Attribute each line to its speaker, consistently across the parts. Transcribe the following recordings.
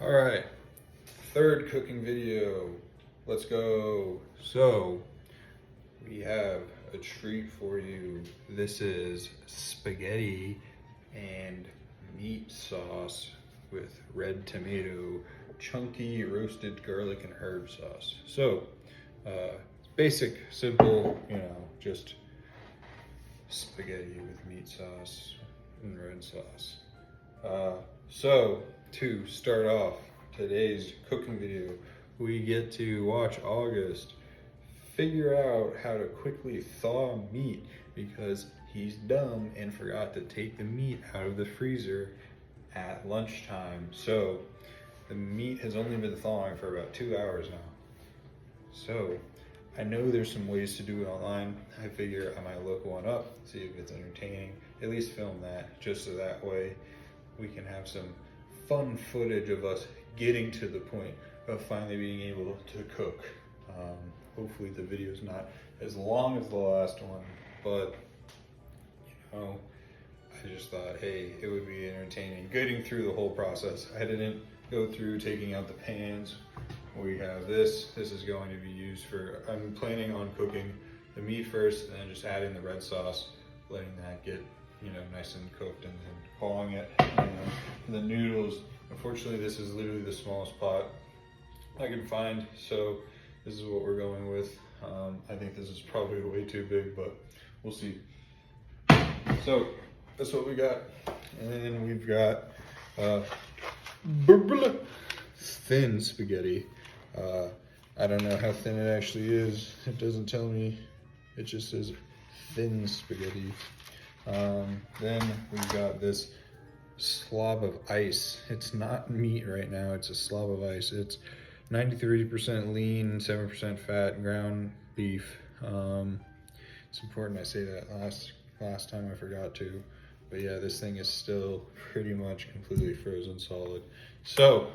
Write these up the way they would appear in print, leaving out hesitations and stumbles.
Speaker 1: All right, third cooking video. Let's go. So we have a treat for you. This is spaghetti and meat sauce with red tomato, chunky roasted garlic and herb sauce. So basic, simple, just spaghetti with meat sauce and red sauce. So to start off today's cooking video, we get to watch August figure out how to quickly thaw meat because he's dumb and forgot to take the meat out of the freezer at lunchtime. So the meat has only been thawing for about 2 hours now. So I know there's some ways to do it online. I figure I might look one up, see if it's entertaining, at least film that, just so that way we can have some fun footage of us getting to the point of finally being able to cook. Hopefully the video's not as long as the last one, but I just thought, hey, it would be entertaining getting through the whole process. I didn't go through taking out the pans. We have this is going to be used for, I'm planning on cooking the meat first and then just adding the red sauce, letting that get nice and cooked, and then calling it. The noodles, unfortunately this is literally the smallest pot I can find, so this is what we're going with. I think this is probably way too big, but we'll see. So that's what we got. And then we've got thin spaghetti. I don't know how thin it actually is. It doesn't tell me. It just says thin spaghetti. Then we've got this slob of ice. It's not meat right now, it's a slob of ice. It's 93% lean, 7% fat, ground beef. It's important I say that. Last time I forgot to. But yeah, this thing is still pretty much completely frozen solid. So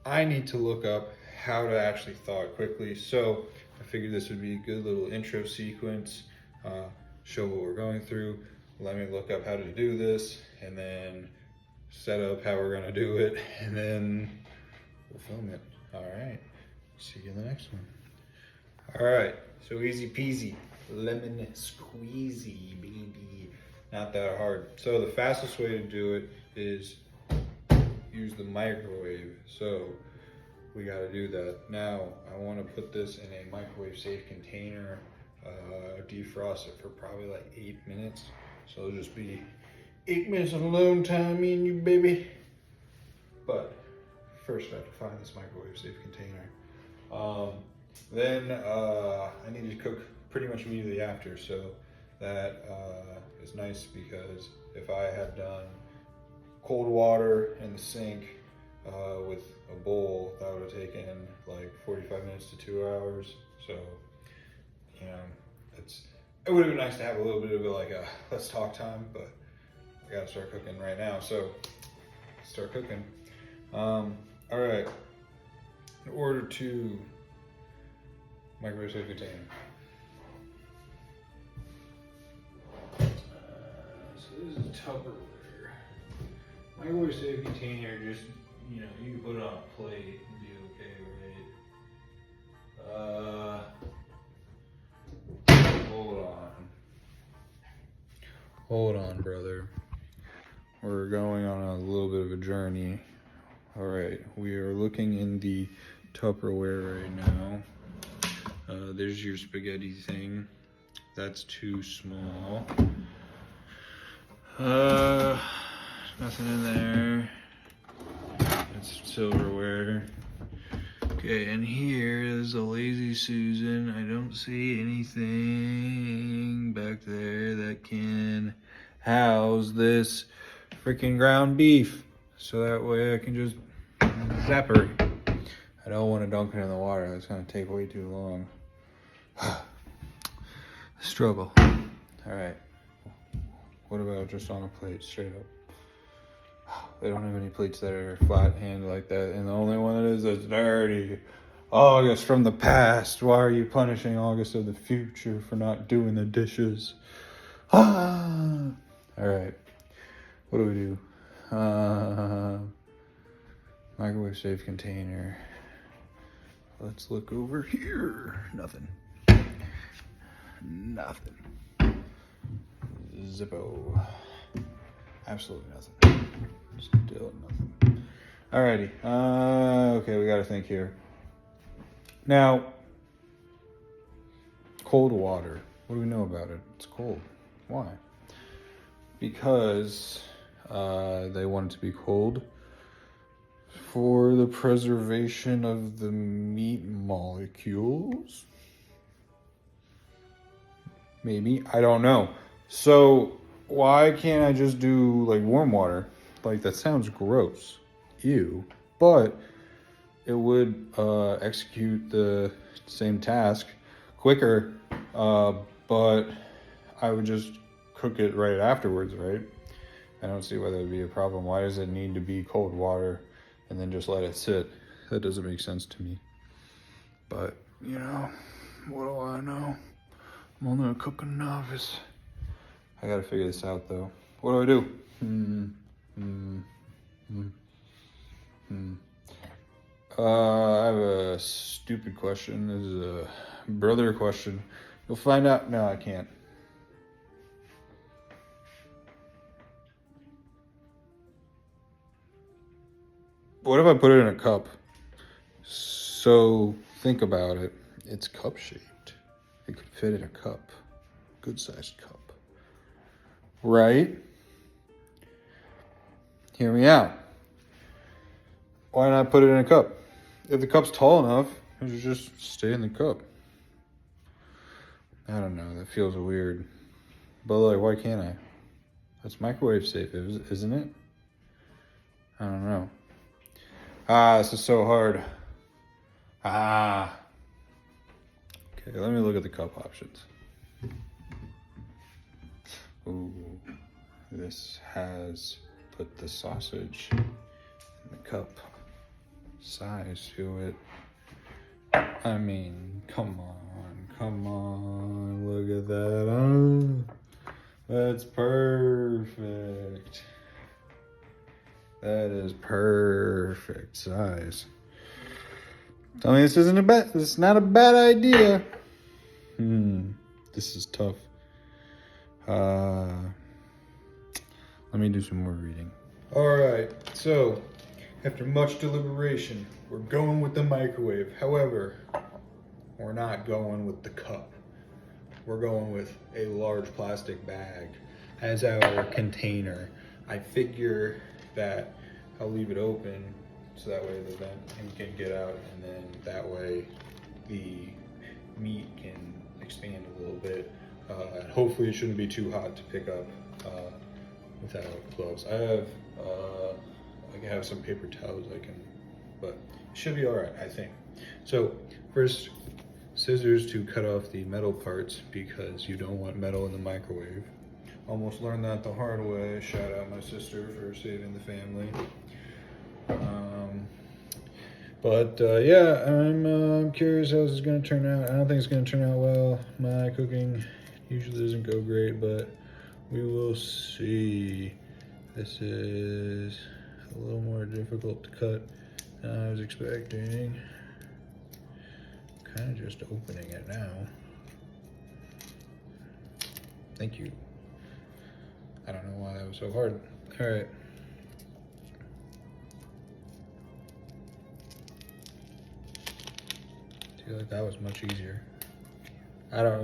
Speaker 1: I need to look up how to actually thaw it quickly. So I figured this would be a good little intro sequence, show what we're going through. Let me look up how to do this and then set up how we're gonna do it, and then we'll film it. All right, see you in the next one. All right, so easy peasy, lemon squeezy, baby. Not that hard. So the fastest way to do it is use the microwave. So we got to do that. Now I want to put this in a microwave safe container, defrost it for probably like 8 minutes. So it'll just be 8 minutes of alone time, me and you, baby. But first I have to find this microwave safe container. Then I need to cook pretty much immediately after. So that is nice, because if I had done cold water in the sink with a bowl, that would have taken like 45 minutes to 2 hours. So, it would have been nice to have a little bit of a let's talk time, but I gotta start cooking right now. So start cooking. All right, in order to microwave safe container. So this is Tupperware. Microwave safe container, just, you can put it on a plate and be okay, right? Hold on, brother. We're going on a little bit of a journey. All right, we are looking in the Tupperware right now. There's your spaghetti thing. That's too small. Nothing in there. That's silverware. Okay, and here is a Lazy Susan. I don't see anything back there that can house this freaking ground beef. So that way I can just zap her. I don't want to dunk it in the water. That's going to take way too long. Struggle. All right. What about just on a plate, straight up? They don't have any plates that are flat hand like that, and the only one that is dirty. August from the past. Why are you punishing August of the future for not doing the dishes? All right. What do we do? Microwave safe container. Let's look over here. Nothing. Nothing. Zippo. Absolutely nothing. Still nothing. Alrighty. Okay, we gotta think here. Now, cold water. What do we know about it? It's cold. Why? Because they want it to be cold for the preservation of the meat molecules. Maybe. I don't know. So why can't I just do like warm water? Like, that sounds gross. Ew. But it would execute the same task quicker, but I would just cook it right afterwards, right? I don't see why that would be a problem. Why does it need to be cold water and then just let it sit? That doesn't make sense to me. But, you know, what do I know? I'm only a cooking novice. I gotta figure this out, though. What do I do? I have a stupid question. This is a brother question. You'll find out. No, I can't. What if I put it in a cup? So think about it. It's cup shaped. It could fit in a cup. Good sized cup. Right? Hear me out. Why not put it in a cup? If the cup's tall enough, it should just stay in the cup. I don't know. That feels weird. But like, why can't I? That's microwave safe, isn't it? I don't know. This is so hard. Okay, let me look at the cup options. Ooh, this has put the sausage in the cup size to it. I mean, come on, look at that. That's perfect. That is perfect size. Tell me this it's not a bad idea. This is tough. Let me do some more reading. All right, so after much deliberation, we're going with the microwave. However, we're not going with the cup. We're going with a large plastic bag as our container. I figure that I'll leave it open so that way the vent can get out, and then that way the meat can expand a little bit. Hopefully it shouldn't be too hot to pick up without gloves. I have some paper towels but it should be all right, I think. So first, scissors to cut off the metal parts because you don't want metal in the microwave. Almost learned that the hard way. Shout out my sister for saving the family. Yeah, I'm curious how this is going to turn out. I don't think it's going to turn out well. My cooking usually doesn't go great, but we will see. This is a little more difficult to cut than I was expecting. Kind of just opening it now. Thank you. I don't know why that was so hard. All right. I feel like that was much easier. I don't,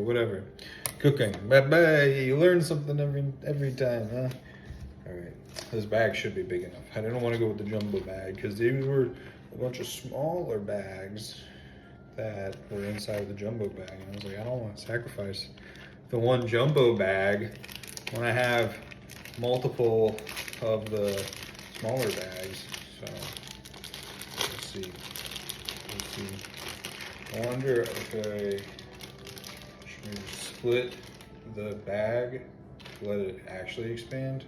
Speaker 1: whatever. Cooking. Bye-bye. You learn something every time, huh? All right. This bag should be big enough. I didn't want to go with the jumbo bag because these were a bunch of smaller bags that were inside the jumbo bag. And I was like, I don't want to sacrifice the one jumbo bag when I have multiple of the smaller bags. So let's see. I wonder if I should split the bag to let it actually expand.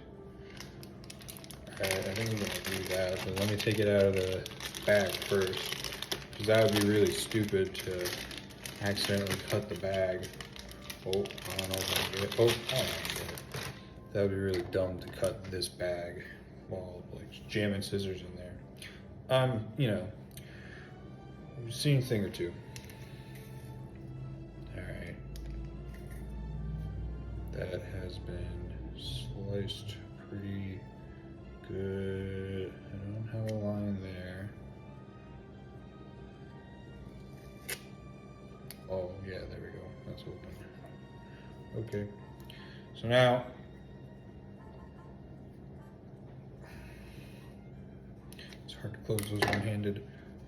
Speaker 1: Alright, I think we're gonna do that, but let me take it out of the bag first, because that would be really stupid to accidentally cut the bag. Oh, I don't know if I can get it. Oh, I don't get it. That would be really dumb to cut this bag while like jamming scissors in there. You know, we've seen a thing or two. All right. That has been sliced pretty good. I don't have a line there. Oh, yeah, there we go. That's open. Okay. So now, it's hard to close those one-handed.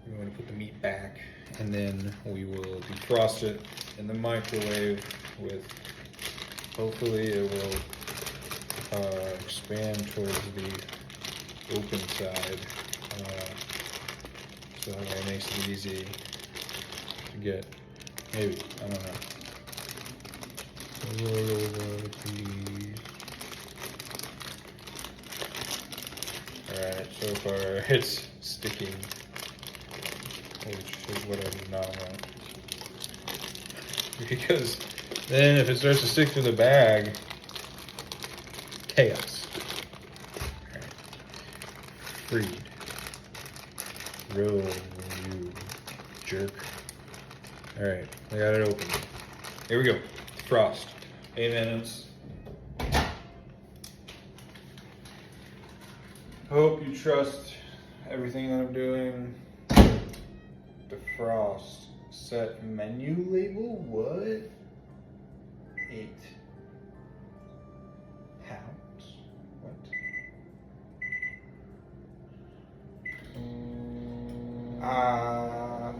Speaker 1: We're going to put the meat back, and then we will defrost it in the microwave with, hopefully it will expand towards the open side. So that makes it easy to get, maybe, I don't know. Roll over, please. Alright, so far it's sticking, which is what I do not want. Because then if it starts to stick to the bag, chaos. Alright. Freed. Roll, you jerk. Alright, I got it open. Here we go. Frost. 8 minutes. Hope you trust everything that I'm doing. Defrost. Set menu label. What? 8 pounds. What?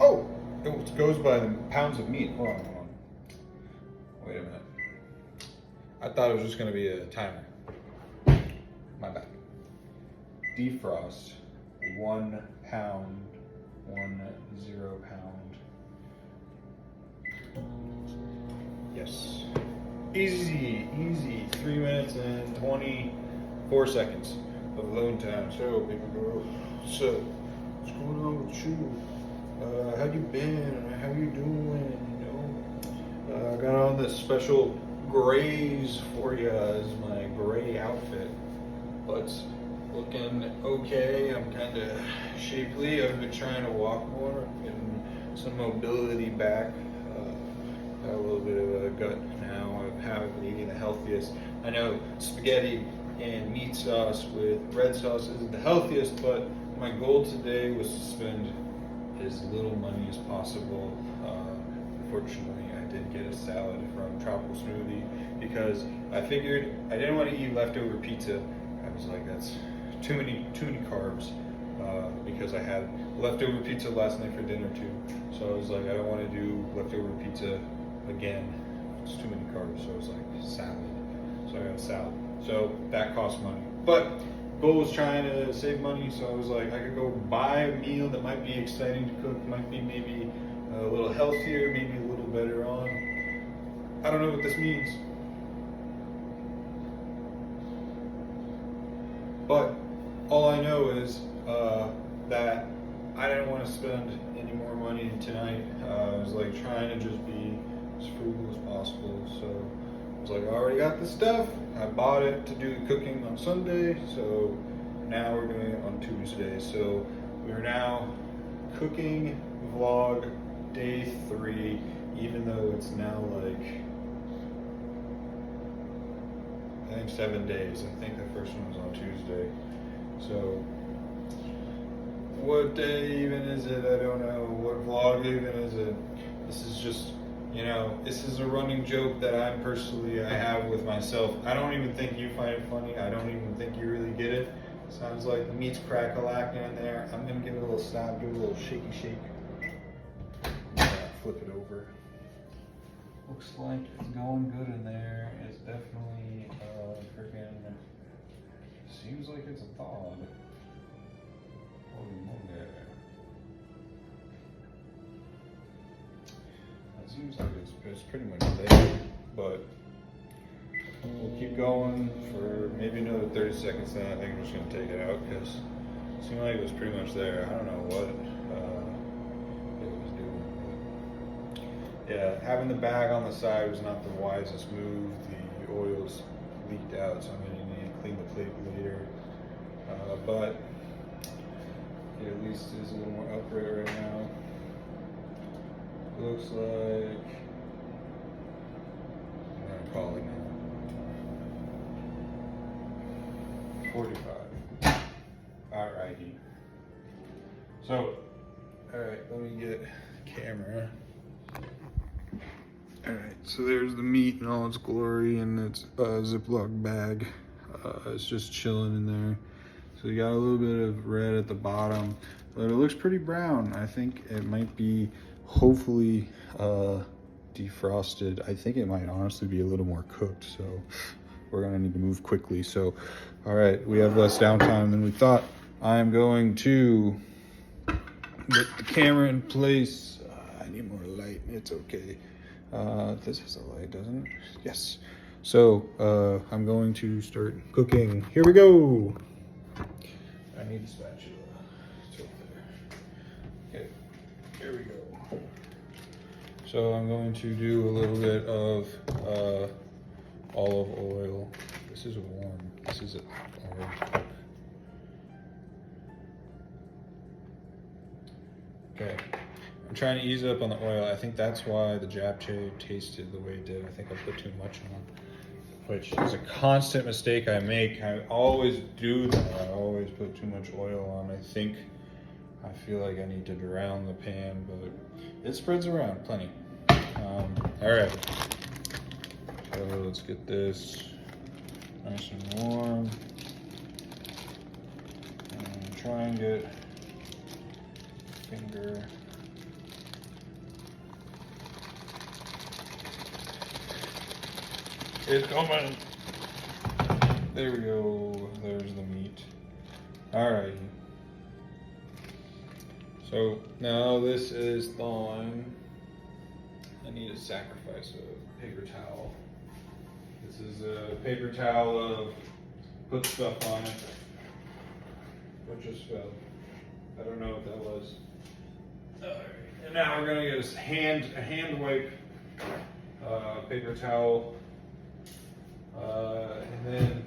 Speaker 1: Oh! It goes by the pounds of meat. Hold on. Wait a minute. I thought it was just going to be a timer. My bad. Defrost. 1 pound. 10 pound. Yes. Easy. 3 minutes and 24 seconds of load time. So, baby girl. So, what's going on with you? How you been? How you doing? You know, I got on this special grays for you as my gray outfit, but looking okay. I'm kind of shapely. I've been trying to walk more, getting some mobility back. Got a little bit of a gut now. I haven't been eating the healthiest. I know spaghetti and meat sauce with red sauce isn't the healthiest, but my goal today was to spend as little money as possible. Unfortunately, I did get a salad from Tropical Smoothie because I figured I didn't want to eat leftover pizza. I was like, that's too many carbs, because I had leftover pizza last night for dinner too. So I was like, I don't want to do leftover pizza again. It's too many carbs. So I was like, salad. So I got salad. So that cost money. But goal was trying to save money, so I was like, I could go buy a meal that might be exciting to cook, might be maybe a little healthier, maybe a little better on. I don't know what this means. But all I know is that I didn't want to spend any more money tonight. I was like trying to just be as frugal as possible. So I was like, I already got the stuff. I bought it to do the cooking on Sunday. So now we're doing it on Tuesday. So we're now cooking vlog day 3, even though it's now like, I think 7 days. I think the first one was on Tuesday. So what day even is it? I don't know. What vlog even is it? This is just, you know, this is a running joke that I have with myself. I don't even think you find it funny. I don't even think you really get it. Sounds like the meat's crack-a-lacking in there. I'm gonna give it a little stab, give it a little shaky shake. Flip it over. Looks like it's going good in there. It's definitely freaking. Seems like it's a thawed. Holy moly! It seems like it's pretty much there, but we'll keep going for maybe another 30 seconds. Then I think I'm just gonna take it out because it seemed like it was pretty much there. I don't know what it was doing. Yeah, having the bag on the side was not the wisest move. The oil's leaked out, so I'm gonna need to clean the plate later. But it at least is a little more upright right now. Looks like, I'm gonna call it now, 45. Alrighty. So, alright, let me get the camera. Alright, so there's the meat in all its glory in its Ziploc bag. It's just chilling in there. So you got a little bit of red at the bottom, but it looks pretty brown. I think it might be hopefully defrosted. I think it might honestly be a little more cooked, so we're gonna need to move quickly. So, all right, we have less downtime than we thought. I'm going to get the camera in place. I need more light, it's okay. This has a light, doesn't it? Yes. So, I'm going to start cooking. Here we go. I need a spatula. It's over there. Okay, here we go. So I'm going to do a little bit of olive oil. This is warm. This is orange. Okay, I'm trying to ease up on the oil. I think that's why the japchae tasted the way it did. I think I put too much on, which is a constant mistake I make. I always do that. I always put too much oil on. I feel like I need to drown the pan, but it spreads around plenty. All right, so let's get this nice and warm. And try and get finger. It's coming. There we go. There's the meat. All right. So now this is thawing. I need a sacrifice of paper towel. This is a paper towel of put stuff on it. What just fell? I don't know what that was. All right. And now we're gonna get a hand wipe paper towel. And then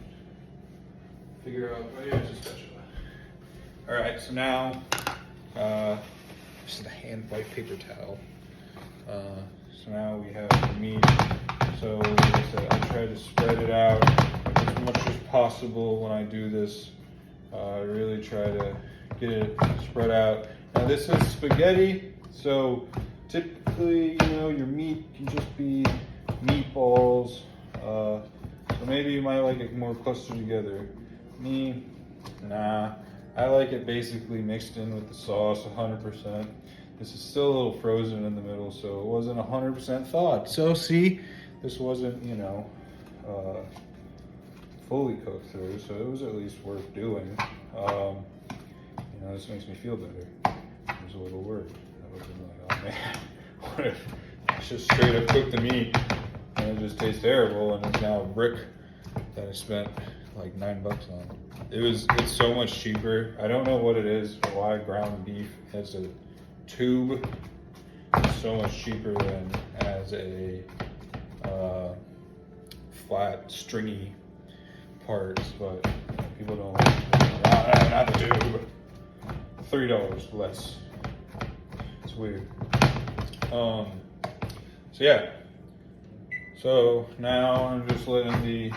Speaker 1: figure out, oh yeah, it's a spatula. All right, so now, this is the hand wipe paper towel. So now we have the meat. So like I said, I try to spread it out as much as possible when I do this. I really try to get it spread out. Now this is spaghetti, so typically, your meat can just be meatballs. So maybe you might like it more clustered together. Me, nah. I like it basically mixed in with the sauce 100%. This is still a little frozen in the middle, so it wasn't 100% thawed. So see, this wasn't, fully cooked through, so it was at least worth doing. This makes me feel better. I was a little worried. I wasn't like, oh man, what if I just straight up cooked the meat and it just tastes terrible and it's now a brick that I spent like $9 on. It's so much cheaper. I don't know what it is, why ground beef as a tube is so much cheaper than as a flat, stringy parts, but people don't not the tube. $3 less. It's weird. So yeah. So now I'm just letting the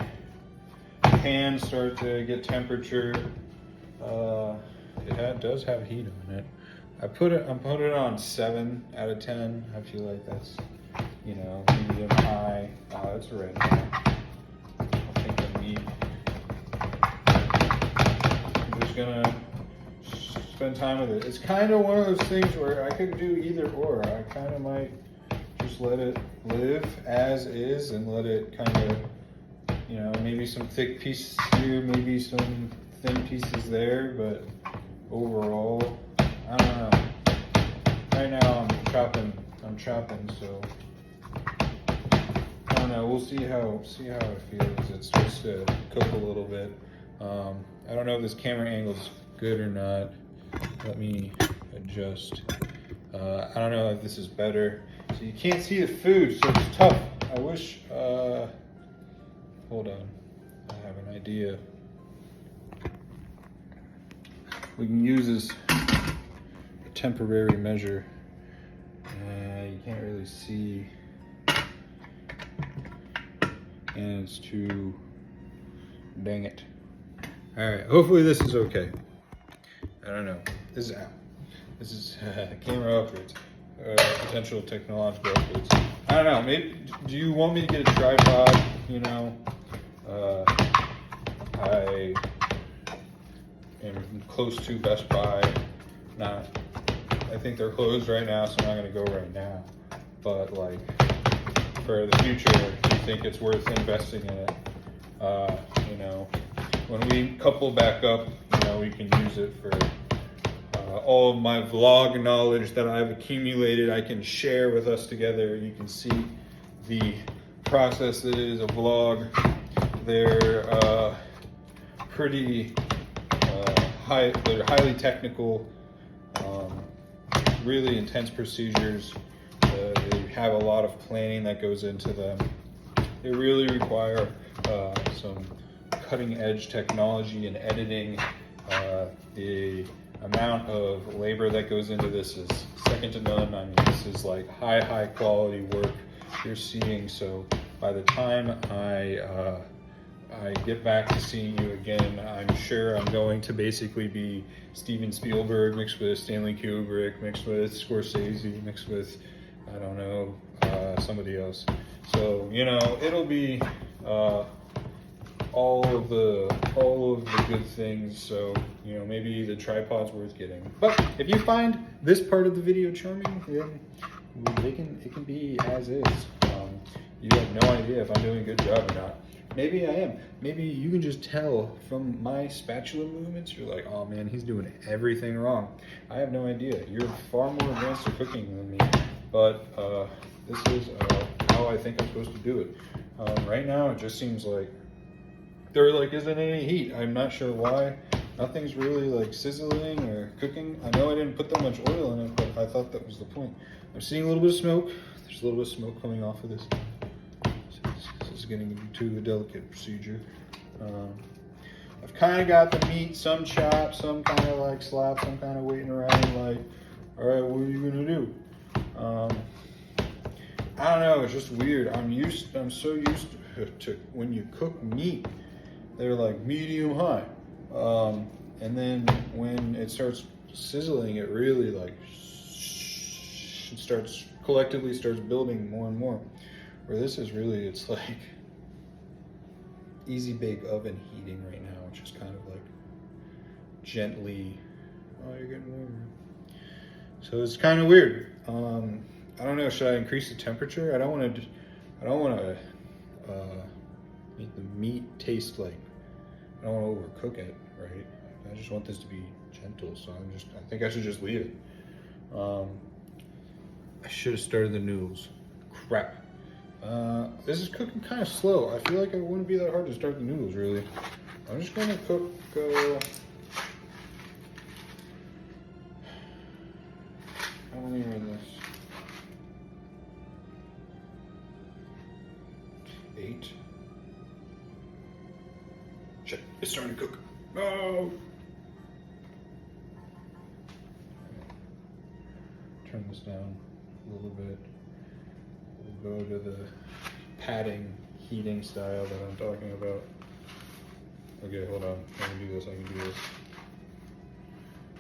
Speaker 1: pan start to get temperature. It does have heat on it. I'm putting it on 7 out of 10. I feel like that's, medium high. Oh, it's red now. I think the meat. I'm just gonna spend time with it. It's kind of one of those things where I could do either or. I kind of might just let it live as is and let it kind of, maybe some thick pieces here, maybe some thin pieces there, but overall, I don't know. Right now I'm chopping, so I don't know. We'll see how it feels. It's supposed to cook a little bit. I don't know if this camera angle is good or not. Let me adjust. I don't know if this is better. So you can't see the food, so it's tough. I wish, hold on, I have an idea. We can use this temporary measure. You can't really see. And it's too, dang it. All right, hopefully this is okay. I don't know. This is out. This is camera upgrades. Potential technological upgrades. I don't know, maybe, do you want me to get a tripod? You know, I am close to Best Buy. I think they're closed right now, so I'm not gonna go right now. But like, for the future, do you think it's worth investing in it? You know, when we couple back up, you know, we can use it for all of my vlog knowledge that I've accumulated. I can share with us together. You can see the process that is a vlog. They're pretty they're highly technical, really intense procedures. They have a lot of planning that goes into them. They really require some cutting edge technology and editing. The amount of labor that goes into this is second to none. I mean, this is like high quality work you're seeing. So by the time I get back to seeing you again, I'm sure I'm going to basically be Steven Spielberg mixed with Stanley Kubrick, mixed with Scorsese, mixed with, I don't know, somebody else. So, you know, it'll be all of the good things. So, you know, maybe the tripod's worth getting. But if you find this part of the video charming, it can be as is. You have no idea if I'm doing a good job or not. Maybe I am. Maybe you can just tell from my spatula movements, you're like, oh man, he's doing everything wrong. I have no idea. You're far more advanced at cooking than me. But this is how I think I'm supposed to do it. Right now, it just seems like there isn't any heat. I'm not sure why. Nothing's really like sizzling or cooking. I know I didn't put that much oil in it, but I thought that was the point. I'm seeing a little bit of smoke. There's a little bit of smoke coming off of this. This is getting to a delicate procedure. I've kind of got the meat, some chopped, some kind of like slapped, some kind of waiting around like, all right, what are you gonna do? I don't know, it's just weird. I'm so used to when you cook meat, they're like medium high. And then when it starts sizzling, it really like collectively starts building more and more. Where this is really, it's like easy bake oven heating right now, which is kind of like gently, oh, you're getting warmer. So it's kind of weird. I don't know, should I increase the temperature? I don't want to make the meat taste like, I don't want to overcook it, right? I just want this to be gentle, so I think I should just leave it. I should have started the noodles. Crap. This is cooking kind of slow. I feel like it wouldn't be that hard to start the noodles, really. I'm just gonna cook, how many are in this? 8. Shit, it's starting to cook. No! Turn this down a little bit. We'll go to the padding heating style that I'm talking about. Okay, hold on. I can do this.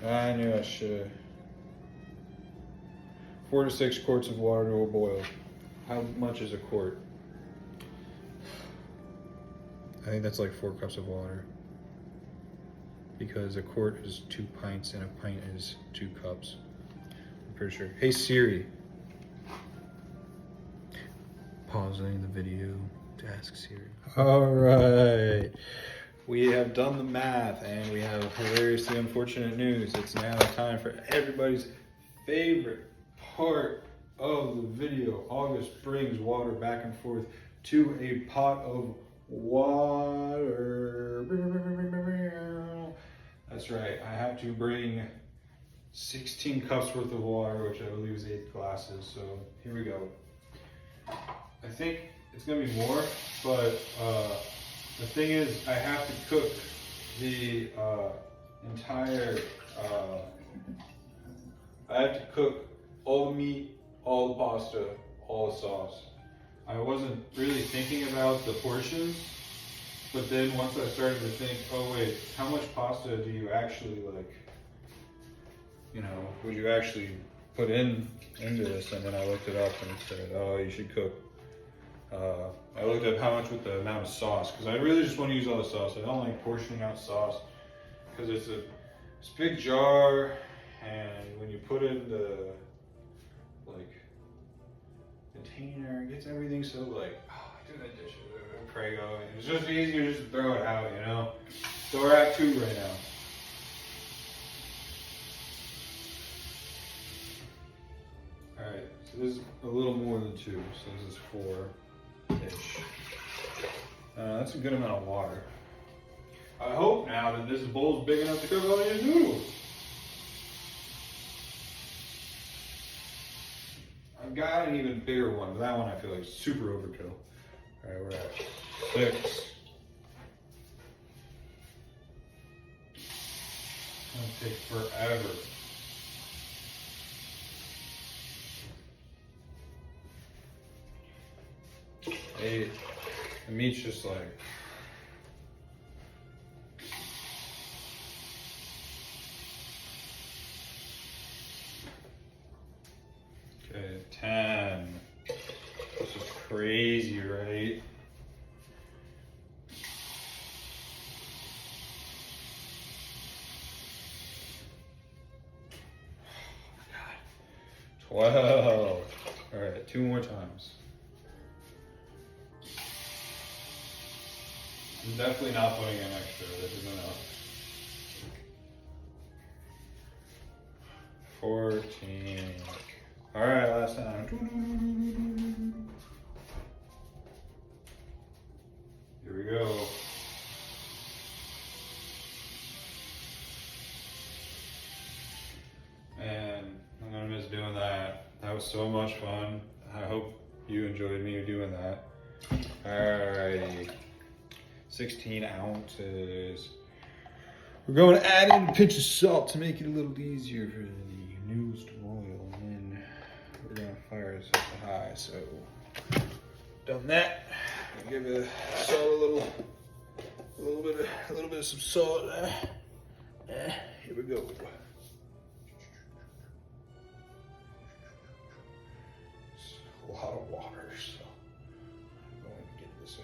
Speaker 1: I knew I should. 4 to 6 quarts of water to a boil. How much is a quart? I think that's like 4 cups of water. Because a quart is 2 pints and a pint is 2 cups. I'm pretty sure. Hey Siri. Pausing the video to ask Siri. All right. We have done the math and we have hilariously unfortunate news. It's now time for everybody's favorite part of the video. August brings water back and forth to a pot of water. That's right. I have to bring 16 cups worth of water, which I believe is 8 glasses. So here we go. I think it's gonna be more, but the thing is, I have to cook the entire. I have to cook all the meat, all the pasta, all the sauce. I wasn't really thinking about the portions, but then once I started to think, oh wait, how much pasta do you actually like, would you actually put into this? And then I looked it up and it said, oh, you should cook. I looked up how much with the amount of sauce, because I really just want to use all the sauce. I don't like portioning out sauce, because it's a big jar, and when you put it in the container, it gets everything so like, I do that dish with Prego, and it's just easier just to throw it out, So we're at 2 right now. Alright, so this is a little more than 2, so this is 4-ish. That's a good amount of water. I hope now that this bowl's big enough to cook all these noodles. I've got an even bigger one, but that one I feel like is super overkill. Alright, we're at 6. It's gonna take forever. 8. The meat's just like, okay, 10. This is crazy, right? Oh my God. 12. All right, 2 more times. I'm definitely not putting in extra. This is enough. 14. All right, last time. Here we go. Man, I'm gonna miss doing that. That was so much fun. I hope you enjoyed me doing that. Alrighty. 16 ounces. We're going to add in a pinch of salt to make it a little easier for the noodles to boil, and then we're going to fire this up to high. So, done that. Give the salt a little bit of some salt. Here we go. It's a lot of water, so I'm going to get this a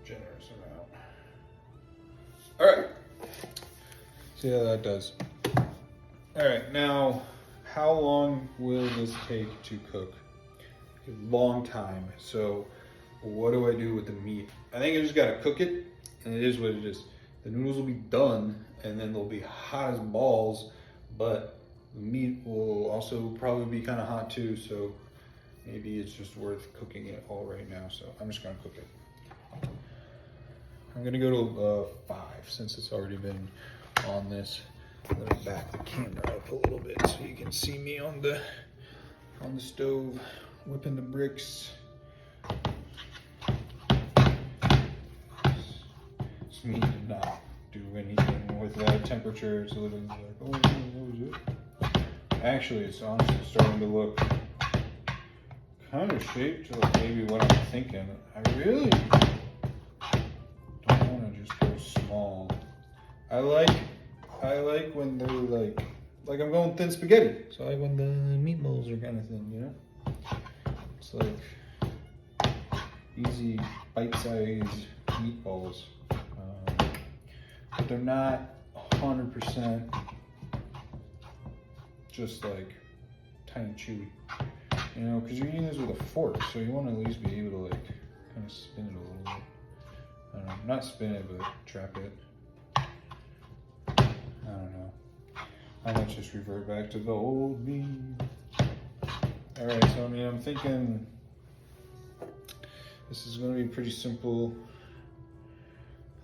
Speaker 1: generous amount. All right. See how that does. All right, now, how long will this take to cook? A long time. So, what do I do with the meat? I think I just gotta cook it, and it is what it is. The noodles will be done, and then they'll be hot as balls, but the meat will also probably be kind of hot too, so maybe it's just worth cooking it all right now. So I'm just gonna cook it. I'm gonna go to 5 since it's already been on this. I'm gonna back the camera up a little bit so you can see me on the stove whipping the bricks. This meat did not do anything with that temperature. It's literally like, oh, that was it. Actually, it's honestly starting to look kind of shaped to like maybe what I'm thinking. I really don't want to just go small. I like when they're like I'm going thin spaghetti. So I like when the meatballs are kind of thin, you know? It's like easy bite-sized meatballs. But they're not 100% just like tiny chewy, you know, because you're eating this with a fork, so you want to at least be able to like kind of spin it a little bit. I don't know, not spin it, but trap it. I don't know. I might just revert back to the old me. Alright, so I mean, I'm thinking this is going to be pretty simple.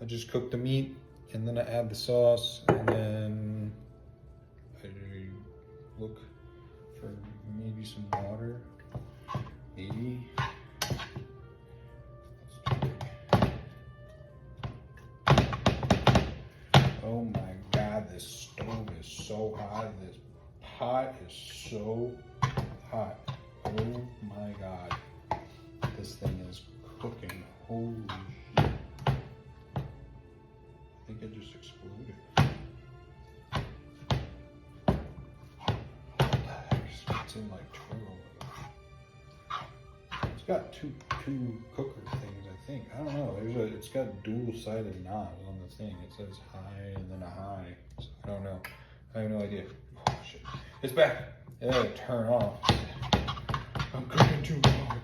Speaker 1: I just cook the meat, and then I add the sauce, and then I look for maybe some water. Maybe. Oh my God, this stove is so hot. This hot is so hot. Oh my God. This thing is cooking. Holy shit. I think it just exploded. It's in like turtle. It's got two cooker things, I think. I don't know. It's got dual-sided knobs on the thing. It says high and then a high. So I don't know. I have no idea. Oh shit. It's back. It had to turn off. I'm cooking too hard.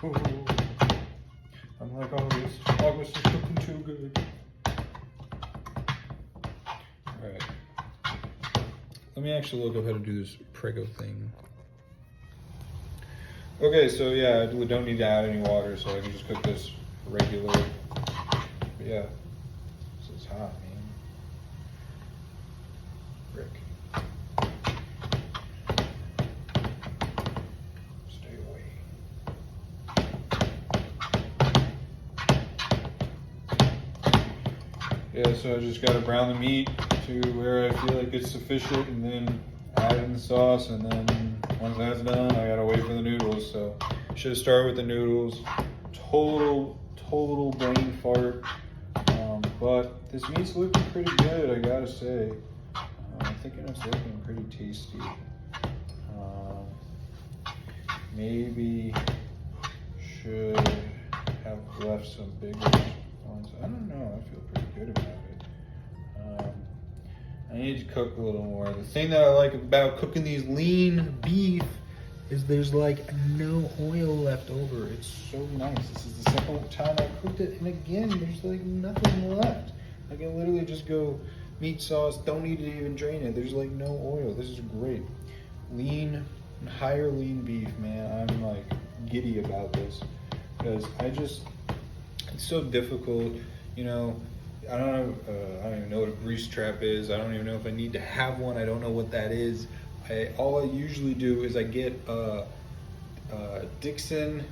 Speaker 1: Oh. I'm like August. August is cooking too good. Alright. Let me actually look up how to do this Prego thing. Okay, so yeah, I don't need to add any water, so I can just cook this regular. But yeah, this is hot, man. Rick. Stay away. Yeah, so I just gotta brown the meat to where I feel like it's sufficient, and then add in the sauce, and then once that's done, I gotta wait for the noodles. So should have started with the noodles. Total brain fart. But this meat's looking pretty good, I gotta say. I'm thinking it's looking pretty tasty. Maybe should have left some bigger ones. I don't know. I feel pretty good about it. I need to cook a little more. The thing that I like about cooking these lean beef is there's like no oil left over. It's so nice. This is the second time I cooked it, and again, there's like nothing left. I can literally just go meat sauce, don't need to even drain it. There's like no oil. This is great. Lean, higher lean beef, man. I'm like giddy about this because it's so difficult, you know. I don't even know what a grease trap is. I don't even know if I need to have one. I don't know what that is. All I usually do is I get Dixon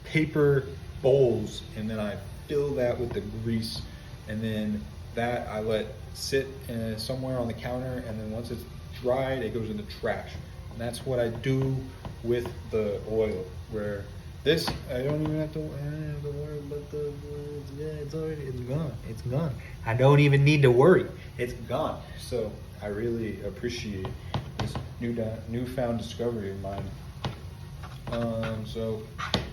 Speaker 1: paper bowls, and then I fill that with the grease, and then that I let sit somewhere on the counter, and then once it's dried, it goes in the trash. And that's what I do with the oil, where this, I don't even have to worry about it's gone. It's gone. I don't even need to worry. It's gone. So I really appreciate this newfound discovery of mine. So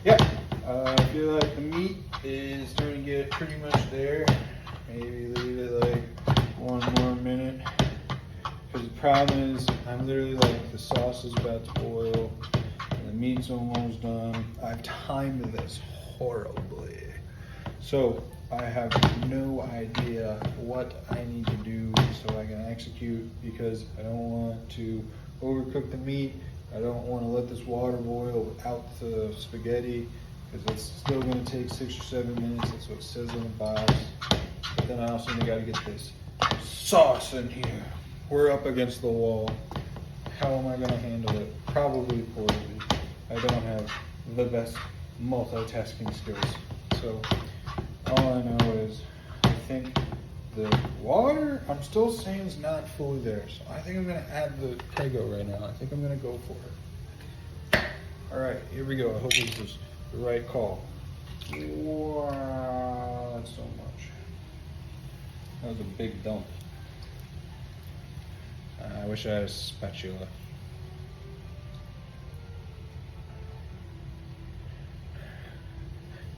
Speaker 1: yeah, I feel like the meat is starting to get pretty much there. Maybe leave it like 1 more minute. Because the problem is, I'm literally like, the sauce is about to boil. The meat's almost done. I've timed this horribly. So I have no idea what I need to do so I can execute, because I don't want to overcook the meat. I don't want to let this water boil without the spaghetti, because it's still going to take 6 or 7 minutes. That's what it says on the box. But then I also got to get this sauce in here. We're up against the wall. How am I going to handle it? Probably poorly. I don't have the best multitasking skills. So all I know is I think the water, I'm still saying, is not fully there. So I think I'm going to add the Prego right now. I think I'm going to go for it. All right, here we go. I hope this is the right call. Wow, that's so much. That was a big dump. I wish I had a spatula.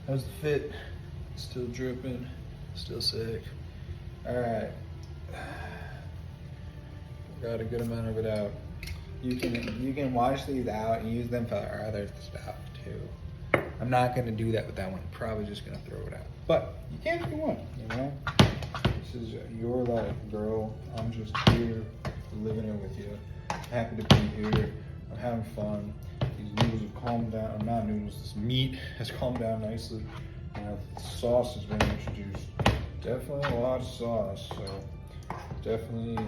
Speaker 1: How's the fit? Still dripping, still sick. All right, got a good amount of it out. You can wash these out and use them for other stuff too. I'm not gonna do that with that one. Probably just gonna throw it out. But you can if you want, you know. This is your life, girl. I'm just here living it with you. I'm happy to be here. I'm having fun. These noodles have calmed down. Not noodles, this meat has calmed down nicely. The sauce has been introduced. Definitely a lot of sauce, so definitely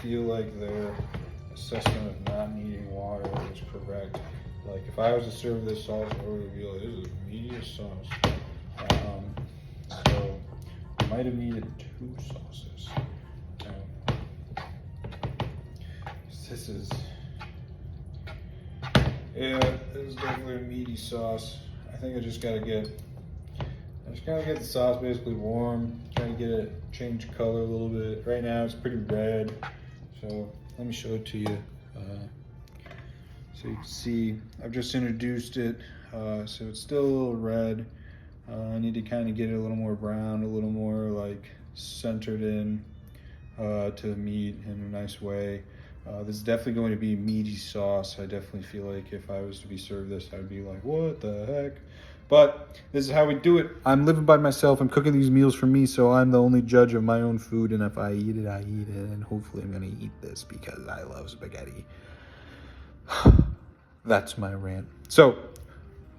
Speaker 1: feel like their assessment of not needing water is correct. Like, if I was to serve this sauce, I would be like, this is medium sauce. So I might have needed 2 sauces. This is, yeah, this is definitely a meaty sauce. I think I just gotta get the sauce basically warm, try to get it change color a little bit. Right now it's pretty red, so let me show it to you. So you can see, I've just introduced it, so it's still a little red. I need to kind of get it a little more brown, a little more like centered in to the meat in a nice way. This is definitely going to be meaty sauce. I definitely feel like if I was to be served this, I'd be like, what the heck? But this is how we do it. I'm living by myself. I'm cooking these meals for me, so I'm the only judge of my own food. And if I eat it, I eat it. And hopefully I'm going to eat this because I love spaghetti. That's my rant. So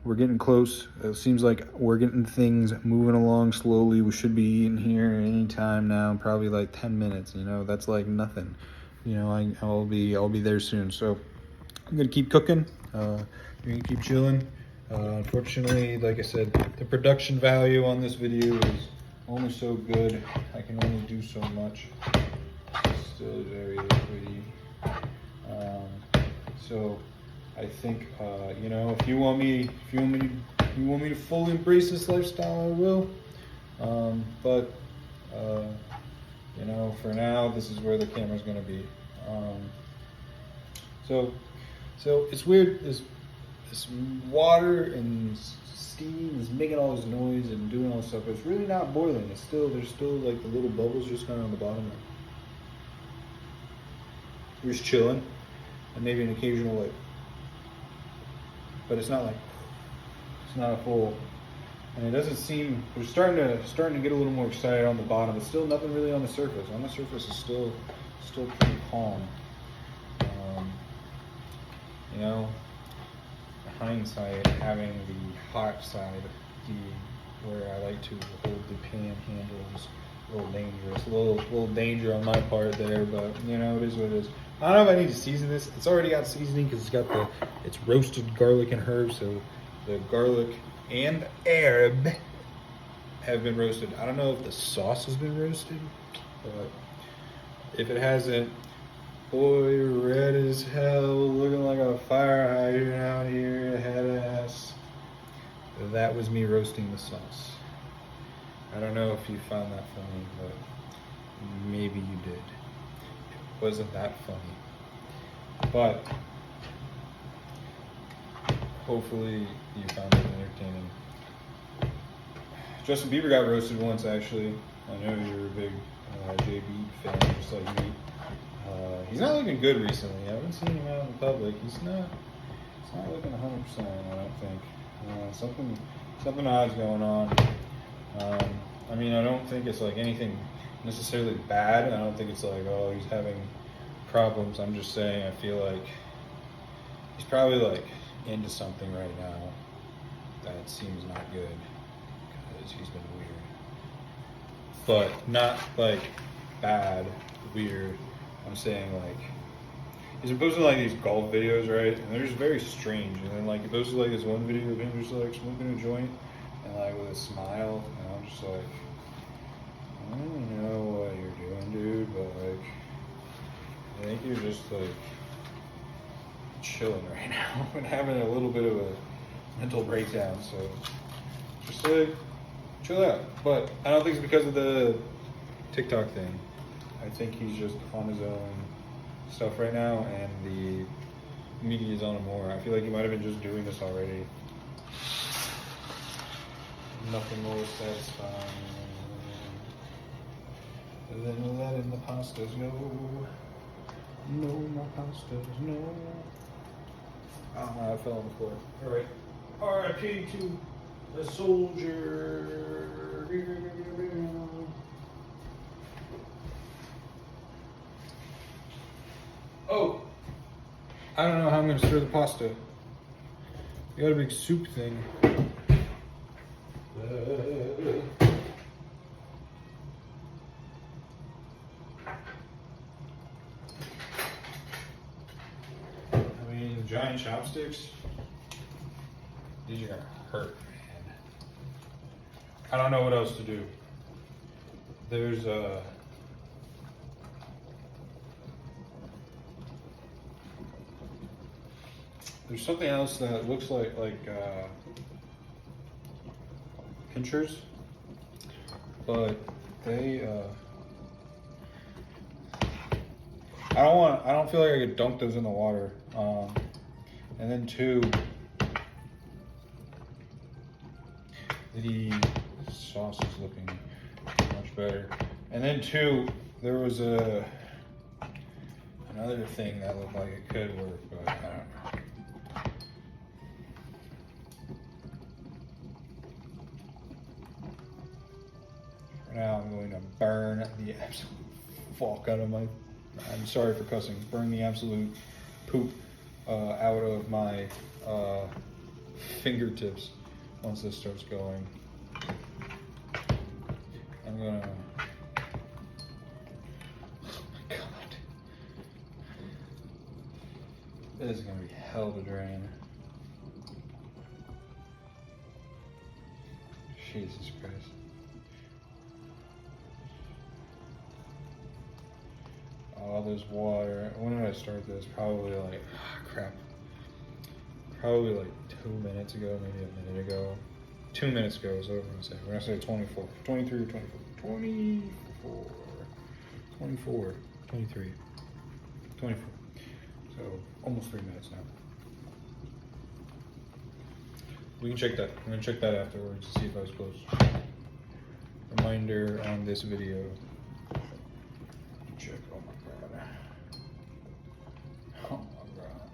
Speaker 1: we're getting close. It seems like we're getting things moving along slowly. We should be eating here any time now, probably like 10 minutes. You know, that's like nothing. You know, I'll be there soon. So I'm gonna keep cooking. We're gonna keep chilling. Unfortunately, like I said, the production value on this video is only so good. I can only do so much. It's still very liquidy. So I think you know, if you want me to fully embrace this lifestyle, I will. But you know, for now, this is where the camera's gonna be. So it's weird. This water and steam is making all this noise and doing all this stuff, but it's really not boiling. There's still like the little bubbles just kind of on the bottom. We're just chilling, and maybe an occasional like, but it's not a full. And it doesn't seem, we're starting to get a little more excited on the bottom, but still nothing really on the surface. On the surface is still pretty calm. You know, hindsight, having the hot side, where I like to hold the pan handle is a little dangerous. A little danger on my part there, but you know, it is what it is. I don't know if I need to season this. It's already got seasoning because it's roasted garlic and herbs, so the garlic and herb have been roasted. I don't know if the sauce has been roasted, but if it hasn't, boy, red as hell, looking like a fire hydrant out here, head ass. That was me roasting the sauce. I don't know if you found that funny, but maybe you did. It wasn't that funny, but hopefully you found it entertaining. Justin Bieber got roasted once, actually. I know you're a big JB fan, just like me. He's not looking good recently. I haven't seen him out in the public. He's not looking 100%, I don't think. Something odd's going on. I mean, I don't think it's like anything necessarily bad. I don't think it's like, oh, he's having problems. I'm just saying I feel like he's probably like into something right now that seems not good because he's been weird. But not like bad, weird. I'm saying like he's been posting like these golf videos, right? And they're just very strange. And then like he posted like this one video of him just like smoking a joint and like with a smile, and I'm just like, I don't know what you're doing, dude, but like I think you're just like chilling right now and having a little bit of a mental breakdown. So just like chill out. But I don't think it's because of the TikTok thing. I think he's just on his own stuff right now, and the media is on him more. I feel like he might have been just doing this already. Nothing more satisfying than letting the pastas go. No more pastas, no. I fell on the floor. Alright. R.I.P. to the soldier. Oh, I don't know how I'm going to stir the pasta. We got a big soup thing. I mean, giant chopsticks, these are going to hurt, man. I don't know what else to do. There's There's something else that looks like pinchers, but they I don't feel like I could dunk those in the water. And then two, the sauce is looking much better. And then two, there was another thing that looked like it could work, but I don't know. For now, I'm going to burn the absolute fuck out of my, I'm sorry for cussing, burn the absolute poop out of my fingertips once this starts going. I'm gonna, oh my god. This is gonna be hell to drain. Jesus Christ. Oh, there's water. When did I start this? Probably like, crap. Probably like 2 minutes ago, maybe a minute ago. 2 minutes ago is what I'm gonna say. We're gonna say 24, 23 or 24. 24, 23, 24. So almost 3 minutes now. We can check that. I'm gonna check that afterwards to see if I was close. Reminder on this video. Check. Oh my god. Oh my god.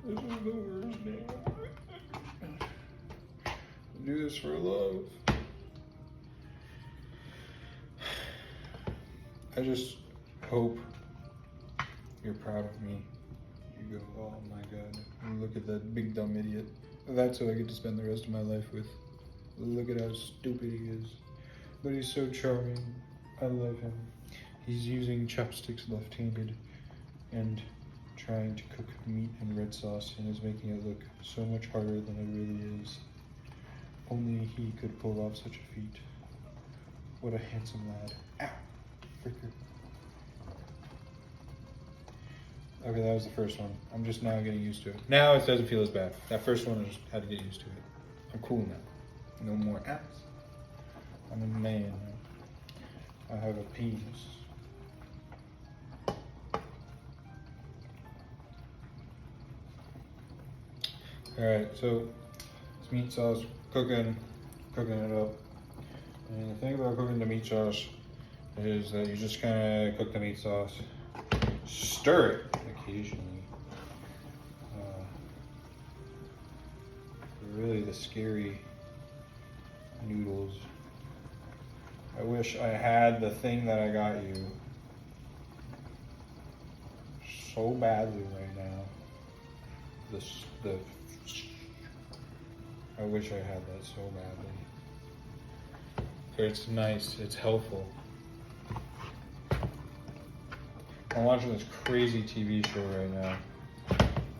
Speaker 1: This is the worst day. I do this for love. I just hope you're proud of me. You go, oh my god, look at that big dumb idiot. That's who I get to spend the rest of my life with. Look at how stupid he is. But he's so charming. I love him. He's using chopsticks left-handed and trying to cook meat in red sauce and is making it look so much harder than it really is. Only he could pull off such a feat. What a handsome lad. Ow! Fricker. Okay, that was the first one. I'm just now getting used to it. Now it doesn't feel as bad. That first one, I just had to get used to it. I'm cool now. No more apps. I'm a man. I have a penis. Alright, so this meat sauce, cooking it up. And the thing about cooking the meat sauce is that you just kind of cook the meat sauce, stir it occasionally. Really the scary noodles. I wish I had the thing that I got you so badly right now. I wish I had that so badly. But it's nice, it's helpful. I'm watching this crazy TV show right now.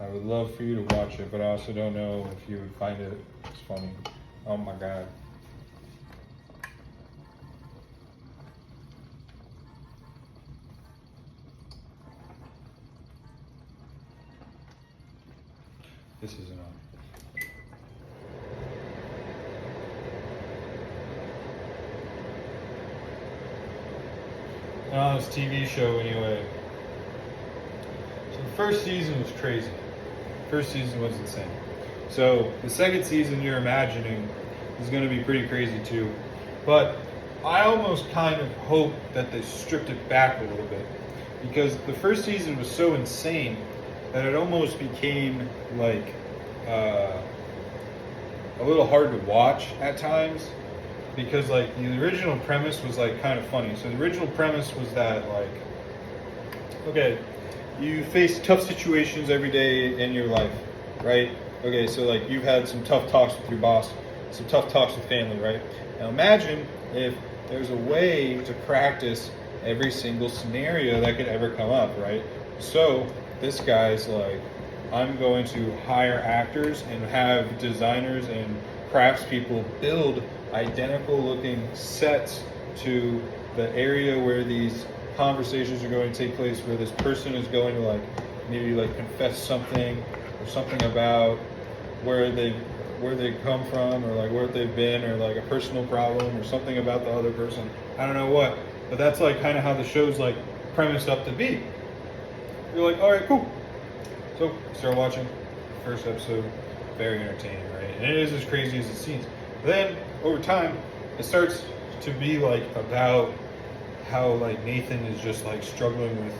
Speaker 1: I would love for you to watch it, but I also don't know if you would find it funny. Oh my god. This isn't on. On this TV show anyway. So the first season was crazy. First season was insane. So the second season you're imagining is going to be pretty crazy too. But I almost kind of hope that they stripped it back a little bit. Because the first season was so insane that it almost became like a little hard to watch at times. Because like the original premise was like kind of funny. So the original premise was that like, okay, you face tough situations every day in your life, right? Okay, so like you've had some tough talks with your boss, some tough talks with family, right? Now imagine if there's a way to practice every single scenario that could ever come up, right? So this guy's like, I'm going to hire actors and have designers and craftspeople build identical looking sets to the area where these conversations are going to take place where this person is going to like maybe like confess something or something about where they come from, or like where they've been, or like a personal problem or something about the other person. I don't know what, but that's like kind of how the show's like premised up to be. You're like, all right, cool. So start watching. First episode, very entertaining, right? And it is as crazy as it seems. But then over time, it starts to be like about how like Nathan is just like struggling with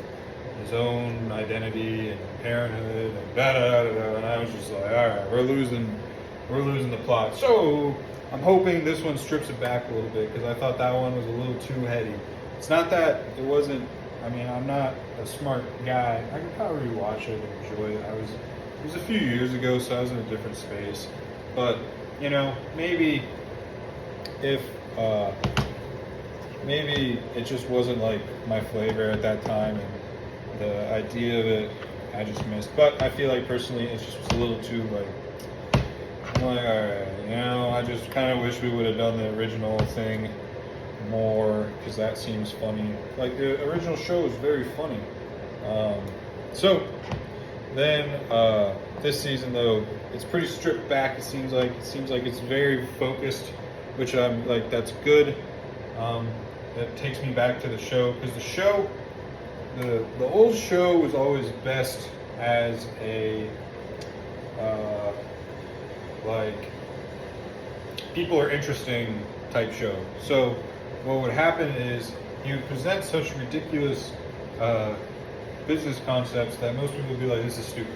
Speaker 1: his own identity and parenthood and da da da da. And I was just like, all right, we're losing the plot. So I'm hoping this one strips it back a little bit, because I thought that one was a little too heady. It's not that it wasn't. I mean, I'm not a smart guy. I could probably rewatch it and enjoy it. It was a few years ago, so I was in a different space. But you know, maybe if maybe it just wasn't like my flavor at that time, and the idea of it I just missed. But I feel like personally, it just was a little too like, I'm like, all right, you know, I just kind of wish we would have done the original thing more, because that seems funny. Like the original show is very funny. So then this season though, it's pretty stripped back. It seems like it's very focused, which I'm like, that's good. That takes me back to the show, because the show, the old show was always best as a like people are interesting type show. So what would happen is he would present such ridiculous business concepts that most people would be like, this is stupid.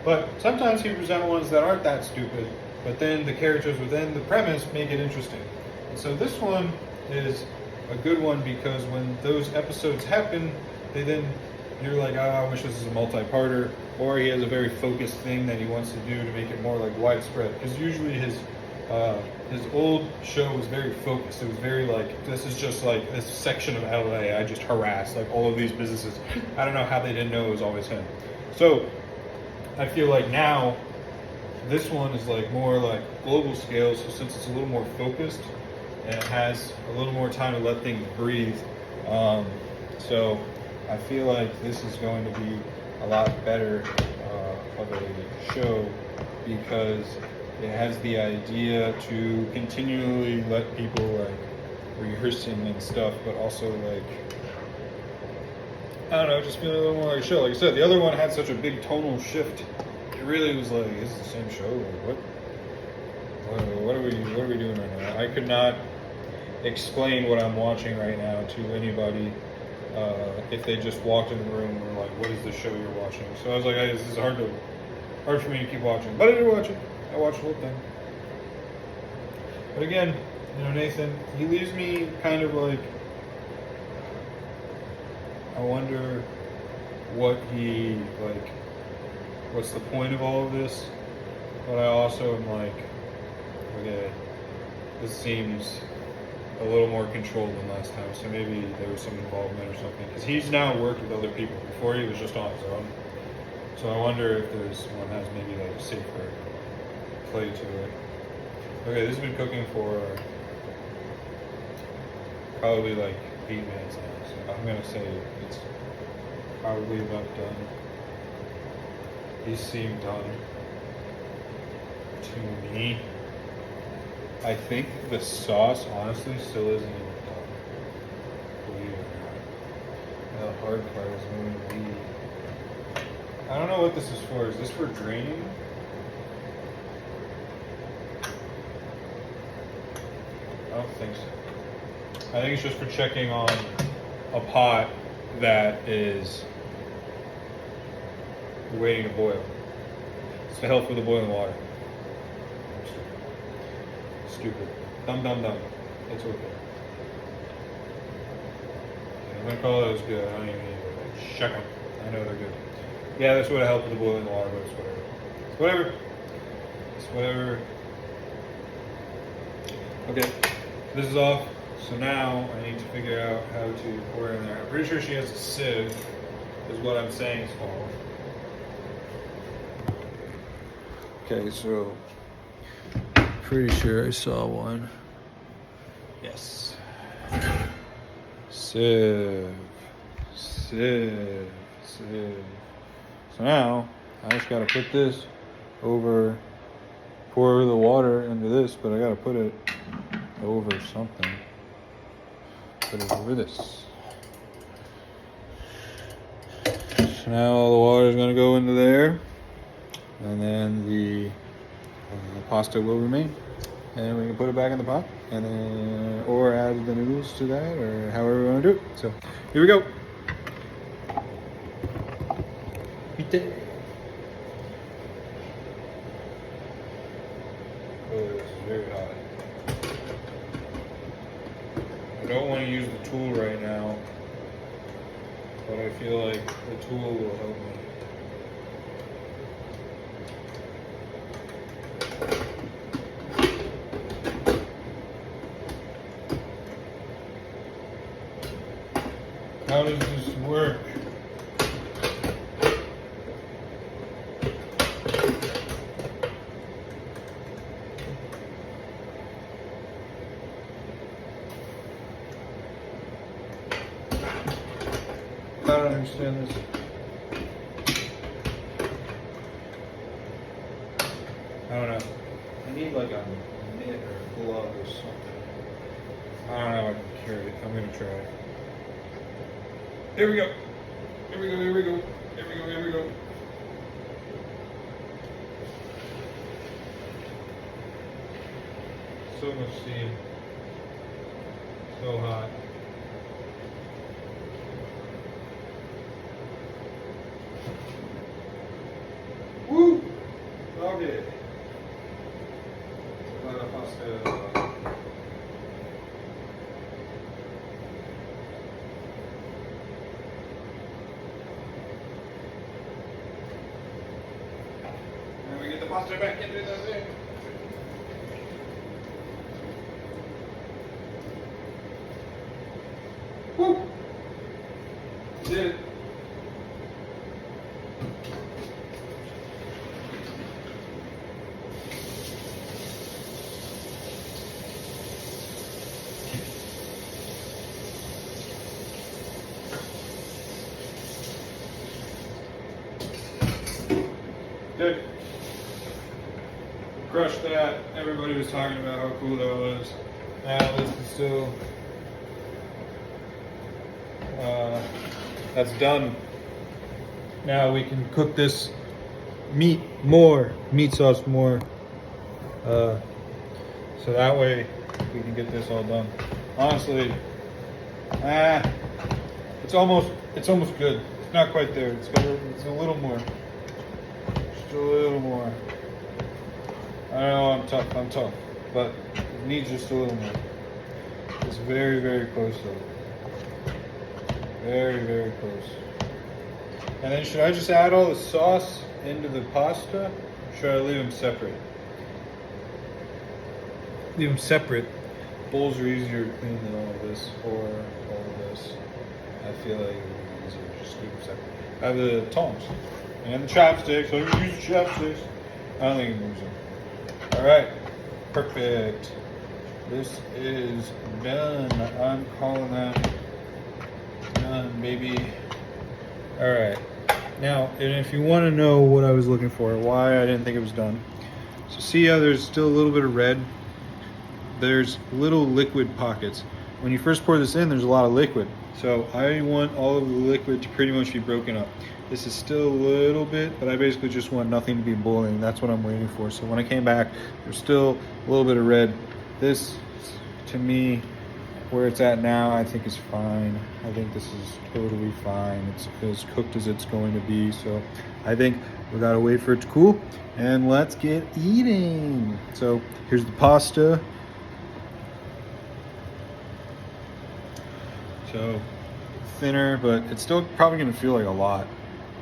Speaker 1: But sometimes he would present ones that aren't that stupid, but then the characters within the premise make it interesting. And so this one is a good one, because when those episodes happen, you're like, I wish this was a multi-parter, or he has a very focused thing that he wants to do to make it more like widespread. Because usually his old show was very focused. It was very like, this is just like this section of LA I just harassed, like all of these businesses. I don't know how they didn't know it was always him. So I feel like now this one is like more like global scale. So since it's a little more focused and it has a little more time to let things breathe, so I feel like this is going to be a lot better of a show, because it has the idea to continually let people like rehearsing and stuff, but also like, I don't know, just feeling a little more like a show. Like I said, the other one had such a big tonal shift. It really was like, is the same show? Like, what are we doing right now? I could not explain what I'm watching right now to anybody if they just walked in the room and were like, what is the show you're watching? So I was like, this is hard for me to keep watching. But I did watch it. I watched the whole thing. But again, you know, Nathan, he leaves me kind of like, I wonder what's the point of all of this? But I also am like, okay, this seems a little more controlled than last time, so maybe there was some involvement or something. Because he's now worked with other people. Before he was just on his own. So I wonder if one has maybe like a safer play to it. Okay, this has been cooking for probably like 8 minutes now, so I'm gonna say it's probably about done. These seem done to me. I think the sauce honestly still isn't even done. Believe it or not. The hard part is going to be, I don't know what this is for. Is this for draining? I don't think so. I think it's just for checking on a pot that is waiting to boil. It's to help with the boiling water. Stupid. Dumb. It's okay. I'm gonna call those good. I don't even need to check them. I know they're good. Yeah, this would have helped with the boiling water, but it's whatever. It's whatever. Okay, this is off. So now I need to figure out how to pour it in there. I'm pretty sure she has a sieve, is what I'm saying it's called. Okay, so pretty sure I saw one. Yes. Sieve. Sieve. So now I just gotta put this over, pour the water into this, but I gotta put it over something. Put it over this. So now all the water is gonna go into there, and then the pasta will remain. And we can put it back in the pot, and then, or add the noodles to that, or however we want to do it. So here we go. Eat it. Oh, this is very hot. I don't want to use the tool right now, but I feel like the tool will help me. How does this work? I don't understand this. I don't know. I need like a mitt or a glove or something. I don't know if I can carry it. I'm gonna try. Here we go. Here we go. Here we go. Here we go. Here we go. So much steam. So hot. Woo! Okay. Agora pasta. And we get the pasta back into the thing. Woo! Did it. Good. Crushed that. Everybody was talking about how cool that was. Now this is still. That's done. Now we can cook this meat sauce more. So that way we can get this all done. Honestly, it's almost good. It's not quite there. It's a little more. Just a little more. I know I'm tough, but it needs just a little more. It's very, very close though. Very, very close. And then should I just add all the sauce into the pasta? Or should I leave them separate? Leave them separate. Bowls are easier to clean than all of this, or all of this. I feel like it would be easier. Just keep them separate. I have the tongs and the chopsticks. I'm gonna use the chopsticks. I don't think I can use them. Alright. Perfect. This is done. I'm calling that done, baby. Alright. Now, and if you want to know what I was looking for, why I didn't think it was done. So see how there's still a little bit of red? There's little liquid pockets. When you first pour this in, there's a lot of liquid. So I want all of the liquid to pretty much be broken up. This is still a little bit, but I basically just want nothing to be boiling. That's what I'm waiting for. So when I came back, there's still a little bit of red. This, to me, where it's at now, I think is fine. I think this is totally fine. It's as cooked as it's going to be. So I think we gotta wait for it to cool, and let's get eating. So here's the pasta. So thinner, but it's still probably gonna feel like a lot.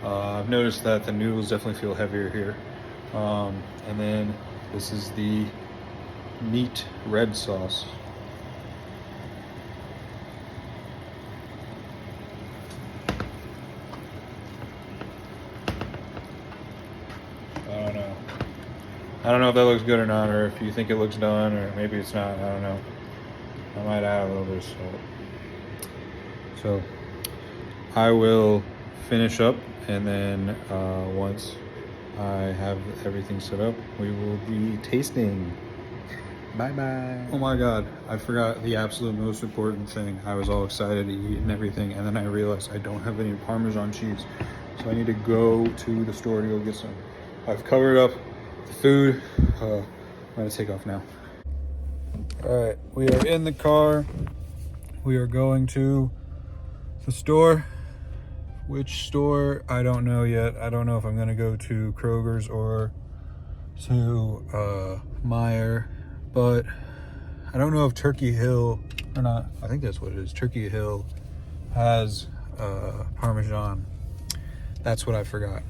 Speaker 1: I've noticed that the noodles definitely feel heavier here. And then this is the meat red sauce. I don't know if that looks good or not, or if you think it looks done, or maybe it's not. I don't know. I might add a little bit of salt. So I will finish up, and then once I have everything set up, we will be tasting. Bye bye. Oh my God, I forgot the absolute most important thing. I was all excited to eat and everything, and then I realized I don't have any Parmesan cheese. So I need to go to the store to go get some. I've covered up the food. I'm gonna take off now. All right, we are in the car. We are going to the store. Which store? I don't know yet. I don't know if I'm gonna go to Kroger's or to Meijer, but I don't know if Turkey Hill or not. I think that's what it is. Turkey Hill has Parmesan. That's what I forgot.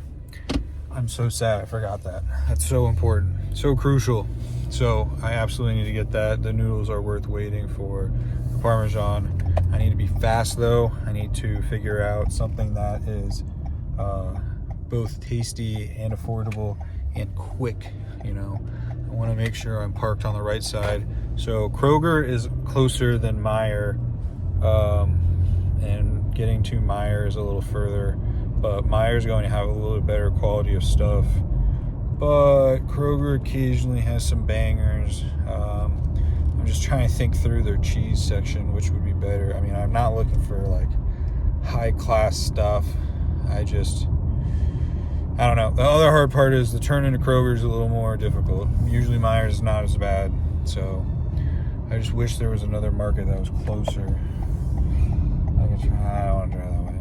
Speaker 1: I'm so sad I forgot that. That's so important, so crucial. So I absolutely need to get that. The noodles are worth waiting for. The Parmesan. I need to be fast though. I need to figure out something that is both tasty and affordable and quick, you know. I want to make sure I'm parked on the right side. So Kroger is closer than Meijer, and getting to Meijer is a little further, but Meijer is going to have a little better quality of stuff, but Kroger occasionally has some bangers. I'm just trying to think through their cheese section, which would be better. I mean, I'm not looking for like high class stuff. I don't know. The other hard part is the turn into Kroger is a little more difficult. Usually Meijer is not as bad. So I just wish there was another market that was closer. I don't want to try that way.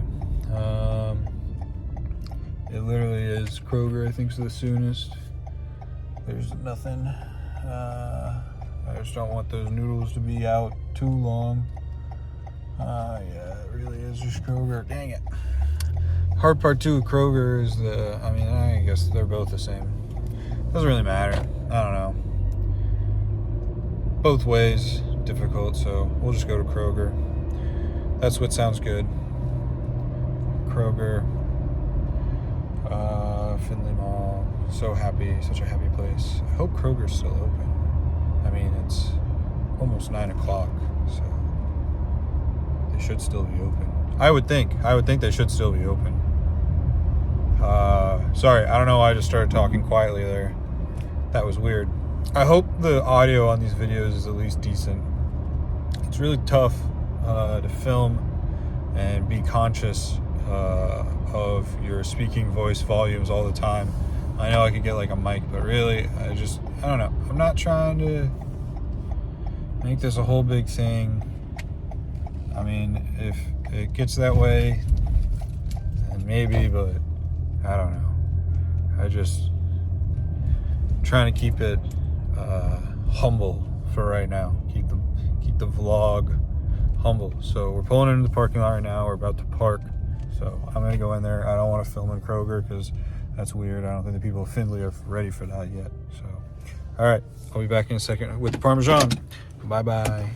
Speaker 1: It literally is Kroger, I think, is the soonest. There's nothing. I just don't want those noodles to be out too long. Yeah, it really is just Kroger. Dang it. Hard part too with Kroger is I guess they're both the same. Doesn't really matter. I don't know. Both ways difficult, so we'll just go to Kroger. That's what sounds good. Kroger, Finley Mall. So happy, such a happy place. I hope Kroger's still open. I mean, it's almost 9 o'clock, so they should still be open. I would think they should still be open. Sorry, I don't know why I just started talking quietly there. That was weird. I hope the audio on these videos is at least decent. It's really tough to film and be conscious of your speaking voice volumes all the time. I know I could get like a mic, but really, I don't know. I'm not trying to make this a whole big thing. I mean, if it gets that way, then maybe, but I don't know. Trying to keep it humble for right now. Keep the vlog humble. So we're pulling into the parking lot right now. We're about to park. So I'm gonna go in there. I don't want to film in Kroger because that's weird. I don't think the people of Findlay are ready for that yet. So, all right, I'll be back in a second with the Parmesan. Bye bye.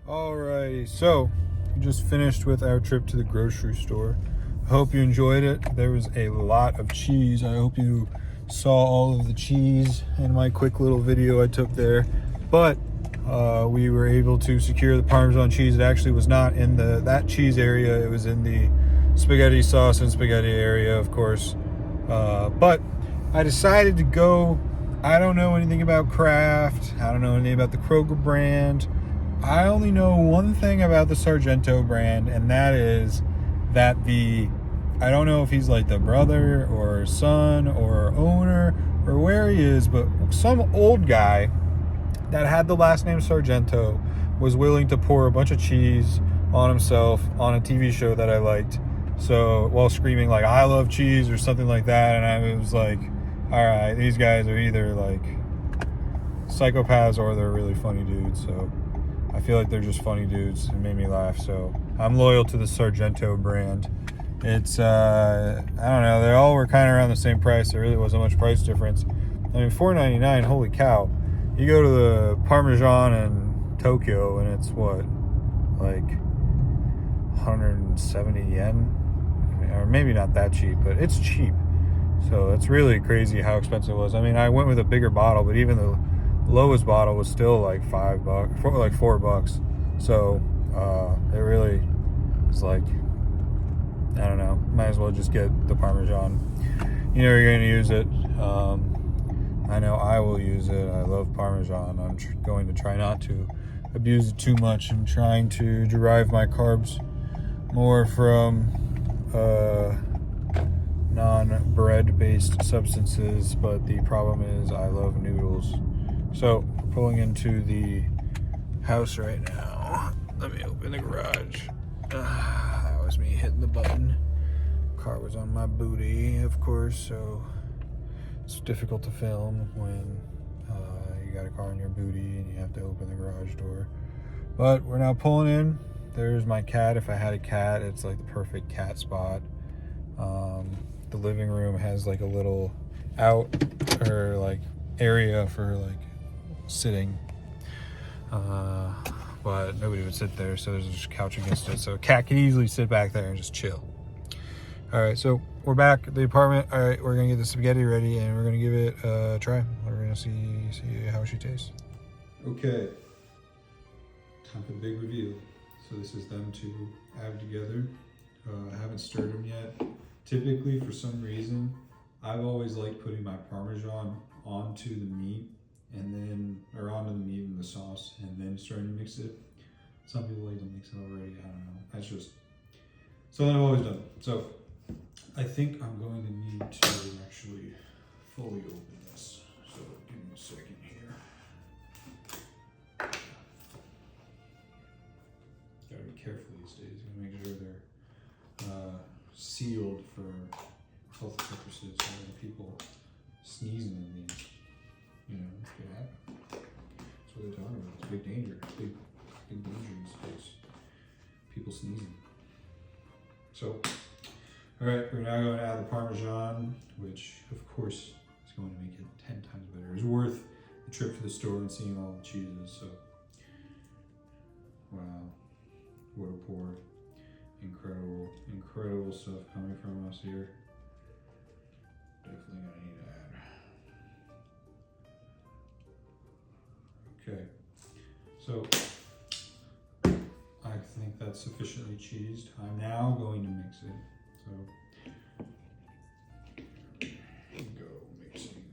Speaker 1: Alrighty, so we just finished with our trip to the grocery store. I hope you enjoyed it. There was a lot of cheese. I hope you saw all of the cheese in my quick little video I took there. But we were able to secure the Parmesan cheese. It actually was not in that cheese area. It was in the spaghetti sauce and spaghetti area, of course. But I decided to go. I don't know anything about Kraft. I don't know anything about the Kroger brand. I only know one thing about the Sargento brand, and that is that I don't know if he's like the brother or son or owner or where he is, but some old guy that had the last name Sargento was willing to pour a bunch of cheese on himself on a TV show that I liked. So while screaming like, I love cheese or something like that. And I was like, all right, these guys are either like psychopaths or they're really funny dudes. So I feel like they're just funny dudes. It made me laugh. So I'm loyal to the Sargento brand. It's, I don't know, they all were kind of around the same price. There really wasn't much price difference. I mean, $4.99, holy cow. You go to the Parmesan in Tokyo and it's what, like 170 yen? Or maybe not that cheap, but it's cheap. So it's really crazy how expensive it was. I mean, I went with a bigger bottle, but even the lowest bottle was still like $5, like $4. So it really is like, I don't know, might as well just get the Parmesan. You know you're gonna use it. I know I will use it. I love Parmesan. I'm going to try not to abuse it too much. I'm trying to derive my carbs more from non-bread based substances, but the problem is I love noodles. So pulling into the house right now. Let me open the garage. That was me hitting the button. Car was on my booty, of course, so it's difficult to film when you got a car on your booty and you have to open the garage door. But we're now pulling in. There's my cat. If I had a cat, it's like the perfect cat spot. The living room has like a little out or like area for like sitting. But nobody would sit there, so there's just a couch against it. So a cat can easily sit back there and just chill. All right, so we're back at the apartment. All right, we're gonna get the spaghetti ready and we're gonna give it a try. We're gonna see how she tastes. Okay, time for the big reveal. So this is them two added together. I haven't stirred them yet. Typically, for some reason, I've always liked putting my Parmesan onto the meat and then, or onto the meat and the sauce and then starting to mix it. Some people like to mix it already, I don't know. That's just something I've always done. So I think I'm going to need to actually fully open this. So give me a second here. Gotta be careful these days. Gotta make sure they're sealed for health purposes so that people sneezing in these, you know, could happen. That's what they're talking about. It's big danger. Big danger in space. People sneezing. So, all right, we're now going to add the Parmesan, which of course is going to make it 10 times better. It's worth the trip to the store and seeing all the cheeses. So, wow, what a pour. Incredible stuff coming from us here. Definitely gonna need to add. Okay, so I think that's sufficiently cheesed. I'm now going to mix it. So go mixing.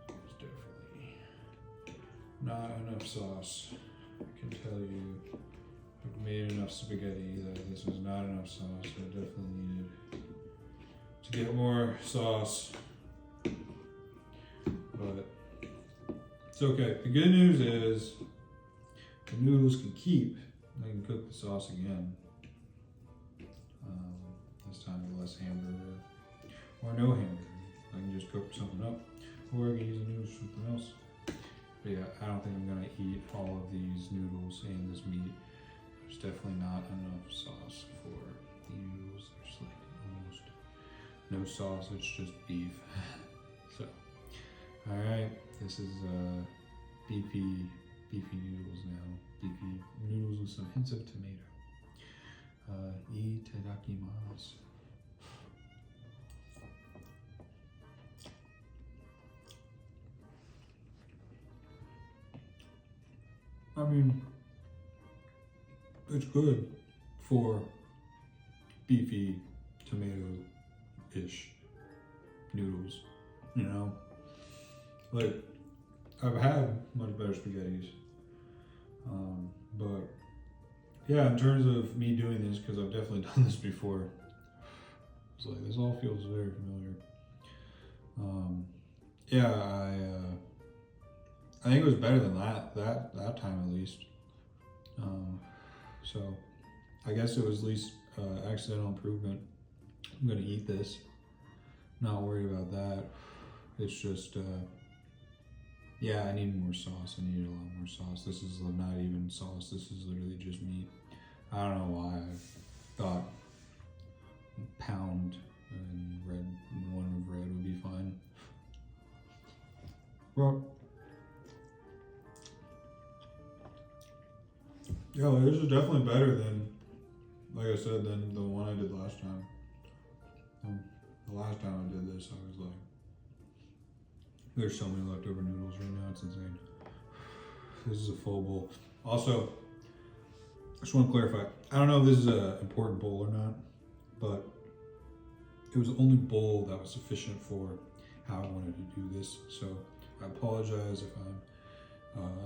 Speaker 1: There's definitely not enough sauce. I can tell you. I've made enough spaghetti that this was not enough sauce. I definitely needed to get more sauce, but it's okay. The good news is the noodles can keep. I can cook the sauce again. This time with less hamburger or no hamburger. I can just cook something up, or I can use the noodles for something else. But yeah, I don't think I'm gonna eat all of these noodles and this meat. There's definitely not enough sauce for the noodles. There's like almost no sauce, it's just beef. So, all right, this is beefy noodles now. Beefy noodles with some hints of tomato. Itadakimasu. I mean, it's good for beefy tomato-ish noodles, you know? Like, I've had much better spaghettis. But yeah, in terms of me doing this, because I've definitely done this before, it's like, this all feels very familiar. Yeah, I think it was better than that time at least. So I guess it was at least accidental improvement. I'm gonna eat this, not worried about that. It's just, yeah, I need more sauce. I need a lot more sauce. This is not even sauce. This is literally just meat. I don't know why I thought pound and one of red would be fine. Well, yeah, this is definitely better than, like I said, than the one I did last time. The last time I did this, I was like, there's so many leftover noodles right now, it's insane. This is a full bowl. Also, I just want to clarify, I don't know if this is an important bowl or not, but it was the only bowl that was sufficient for how I wanted to do this. So I apologize if I'm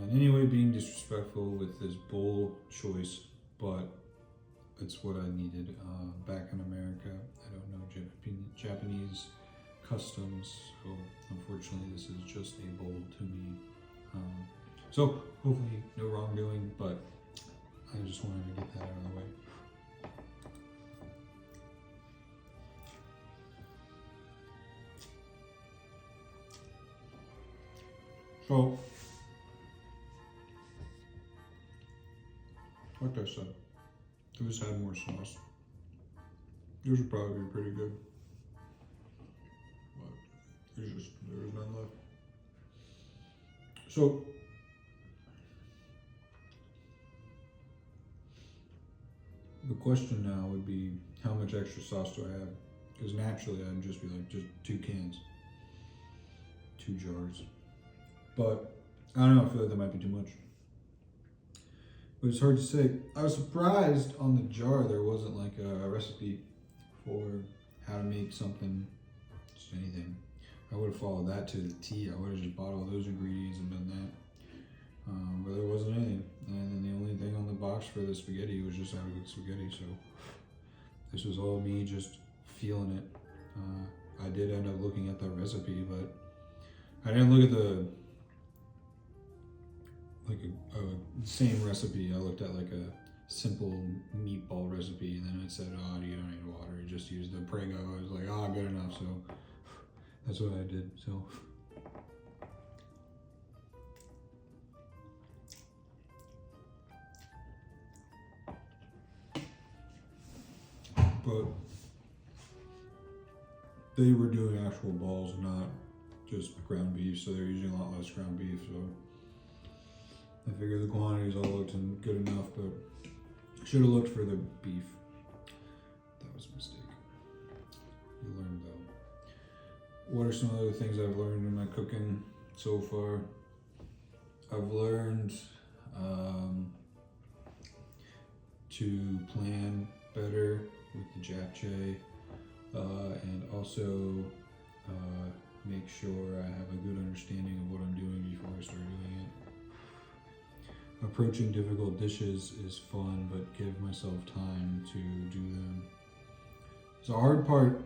Speaker 1: in any way being disrespectful with this bowl choice, but it's what I needed. Back in America, I don't know Japanese customs, so unfortunately this is just a bowl to me. So hopefully no wrongdoing, but I just wanted to get that out of the way. So, like I said, if this had more sauce, this would probably be pretty good. But there's none left. So, the question now would be, how much extra sauce do I have? Because naturally I'd just be like, just 2 cans, 2 jars. But I don't know, I feel like that might be too much. But it's hard to say. I was surprised on the jar there wasn't like a recipe for how to make something, just anything. I would have followed that to the T. I would have just bought all those ingredients and done that. But there wasn't anything. And then the only thing on the box for the spaghetti was just how to cook spaghetti. So this was all me just feeling it. I did end up looking at the recipe, but I didn't look at the same recipe. I looked at like a simple meatball recipe, and then it said, oh, you don't need water, you just use the Prego. I was like, oh, good enough. So that's what I did. So but they were doing actual balls, not just ground beef, so they're using a lot less ground beef. So I figured the quantities all looked good enough, but should have looked for the beef. That was a mistake. You learn though. What are some other things I've learned in my cooking so far? I've learned to plan better with the japchae, and also make sure I have a good understanding of what I'm doing before I start doing it. Approaching difficult dishes is fun, but give myself time to do them. So hard part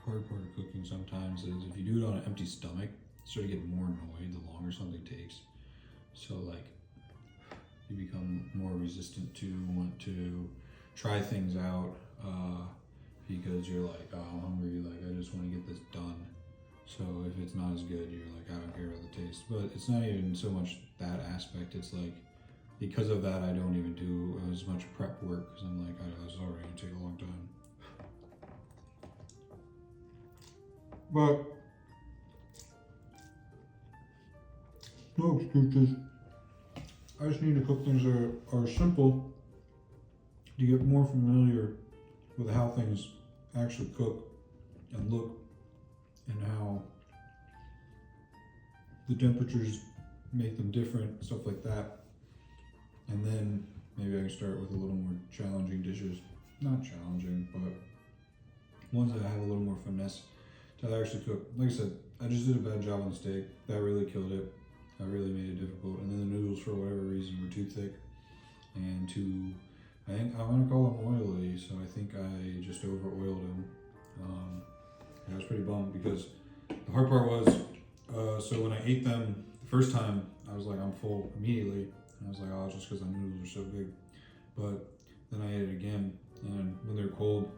Speaker 1: of cooking sometimes is if you do it on an empty stomach, you start to get more annoyed the longer something takes. So like you become more resistant to want to try things out because you're like, oh, I'm hungry, like I just want to get this done. So if it's not as good, you're like, I don't care about the taste. But it's not even so much that aspect. It's like, because of that, I don't even do as much prep work because I'm like, this is already gonna take a long time. But no excuses. I just need to cook things that are simple to get more familiar with how things actually cook and look, and how the temperatures make them different, stuff like that. And then maybe I can start with a little more challenging dishes. Not challenging, but ones that have a little more finesse to actually cook. Like I said, I just did a bad job on the steak. That really killed it. That really made it difficult. And then the noodles, for whatever reason, were too thick and too, I think I'm gonna call them oily, so I think I just over-oiled them. I was pretty bummed because the hard part was, so when I ate them the first time, I was like, I'm full immediately. And I was like, oh, it's just because the noodles are so big. But then I ate it again, and when they're cold,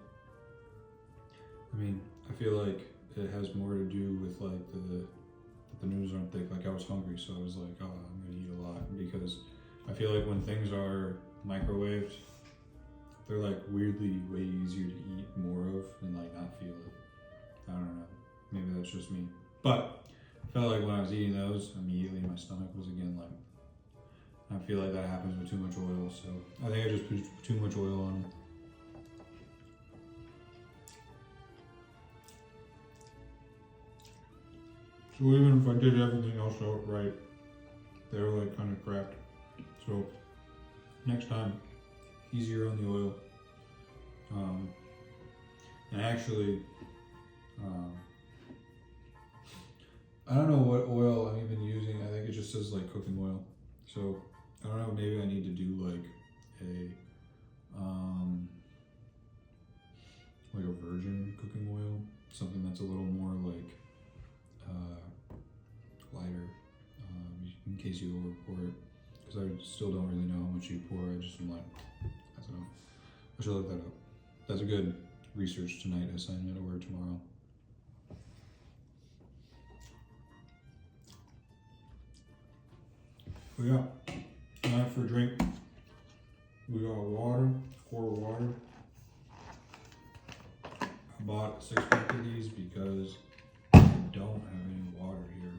Speaker 1: I mean, I feel like it has more to do with like the noodles aren't thick. Like I was hungry, so I was like, oh, I'm gonna eat a lot, because I feel like when things are microwaved, they're like weirdly way easier to eat more of and like not feel it. I don't know. Maybe that's just me. But I felt like when I was eating those, immediately my stomach was again like, I feel like that happens with too much oil. So I think I just put too much oil on them.
Speaker 2: So even if I did everything else out right, they were like kind of cracked. So next time, easier on the oil. And actually, I don't know what oil I'm even using. I think it just says like cooking oil. So I don't know, maybe I need to do like a virgin cooking oil, something that's a little more like lighter, in case you over pour it, because I still don't really know how much you pour. I just am like, I don't know. I should look that up. That's a good research tonight assignment or tomorrow. But yeah, tonight for drink, we got water, quart of water. I bought 6 pack of these because I don't have any water here.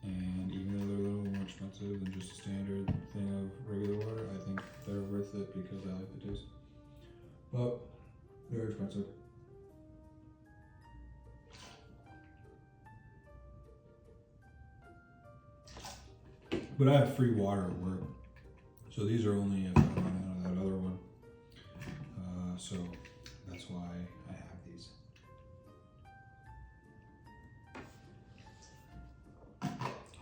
Speaker 2: And even though they're a little more expensive than just a standard thing of regular water, I think they're worth it because I like the taste. But they're expensive. But I have free water at work, so these are only if I run out of that other one. So that's why I have these.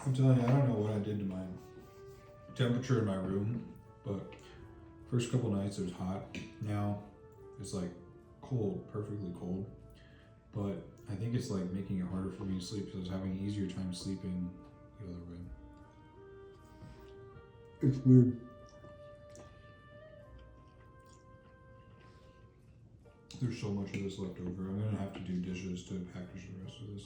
Speaker 2: I'm telling you, I don't know what I did to my temperature in my room, but first couple nights it was hot. Now it's like cold, perfectly cold. But I think it's like making it harder for me to sleep, because I was having an easier time sleeping the other way. It's weird. There's so much of this left over. I'm gonna have to do dishes to package the rest of this.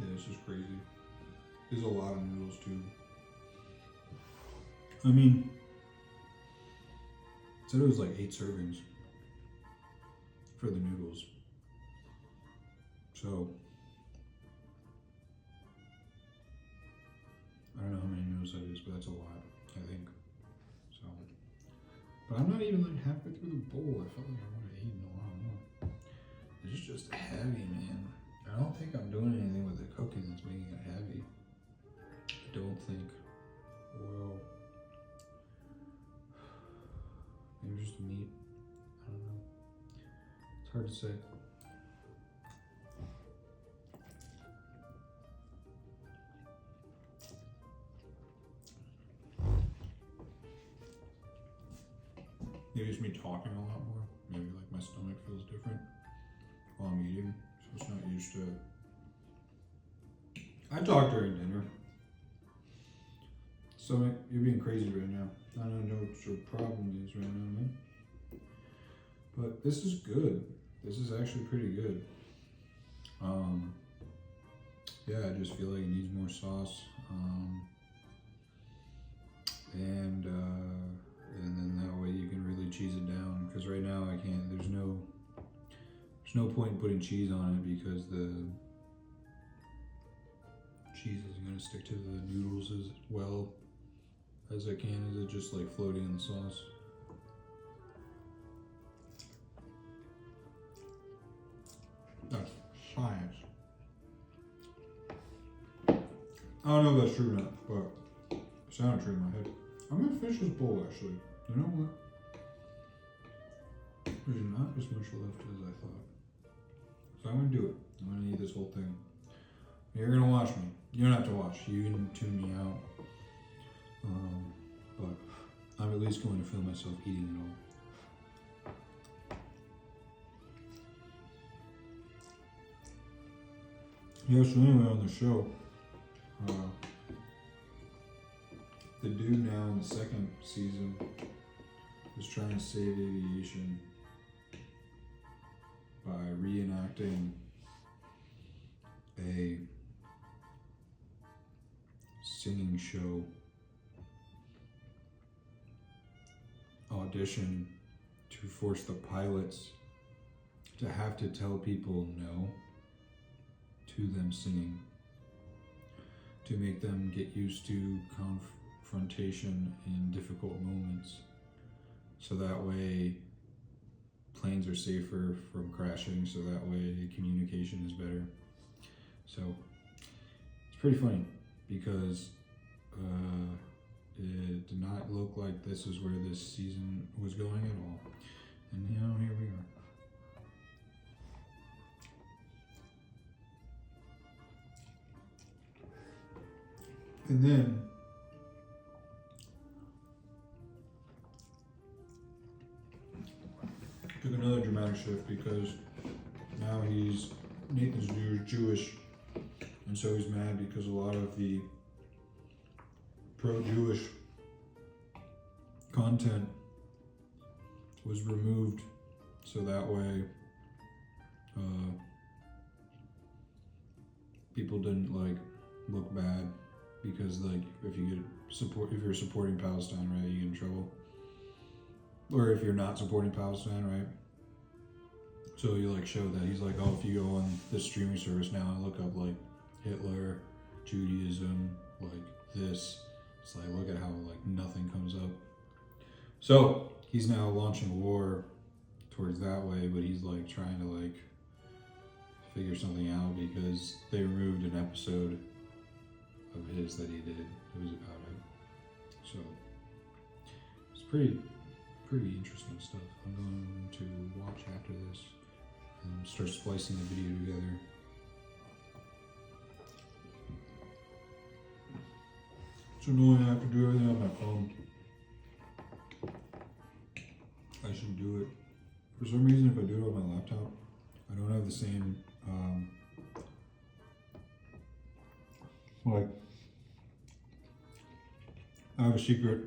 Speaker 2: Yeah, this is crazy. There's a lot of noodles too. I mean, it said it was like 8 servings for the noodles. So, I don't know how many noodles that is, but that's a lot, I think. So, but I'm not even like halfway through the bowl. I felt like I would have eaten a lot more. It's just heavy, man. I don't think I'm doing anything with the cooking that's making it heavy. I don't think. Well, maybe just meat. I don't know. It's hard to say. Maybe it's me talking a lot more. Maybe like my stomach feels different while I'm eating, so it's not used to it. I talk during dinner. So you're being crazy right now. I don't know what your problem is right now, man. But this is good. This is actually pretty good. Yeah, I just feel like it needs more sauce. And then that way you can really cheese it down. Because right now I can't. There's no point in putting cheese on it, because the cheese isn't going to stick to the noodles as well as I can. Is it just like floating in the sauce? That's science. I don't know if that's true or not, but it sounded true in my head. I'm gonna finish this bowl actually. You know what? There's not as much left as I thought. So I'm gonna do it. I'm gonna eat this whole thing. You're gonna watch me. You don't have to watch. You can tune me out. But I'm at least going to film myself eating it all. Yeah, so anyway, on the show, the dude now in the second season is trying to save aviation by reenacting a singing show audition to force the pilots to have to tell people no to them singing. to make them get used to confrontation in difficult moments. So that way planes are safer from crashing, so that way communication is better. So it's pretty funny because it did not look like this is where this season was going at all. And you know, here we are. And then took another dramatic shift because now Nathan's Jewish, and so he's mad because a lot of the pro-Jewish content was removed, so that way people didn't like look bad, because like if you're supporting Palestine, right, you get in trouble. Or if you're not supporting Palestine, right? So you like show that. He's like, oh, if you go on this streaming service now and look up like Hitler, Judaism, like this, it's like, look at how like nothing comes up. So he's now launching a war towards that way, but he's like trying to like figure something out because they removed an episode of his that he did. It was about it. So it's pretty interesting stuff. I'm going to watch after this and start splicing the video together. It's annoying, I have to do everything on my phone. I should do it. For some reason, if I do it on my laptop, I don't have the same, like, I have a secret.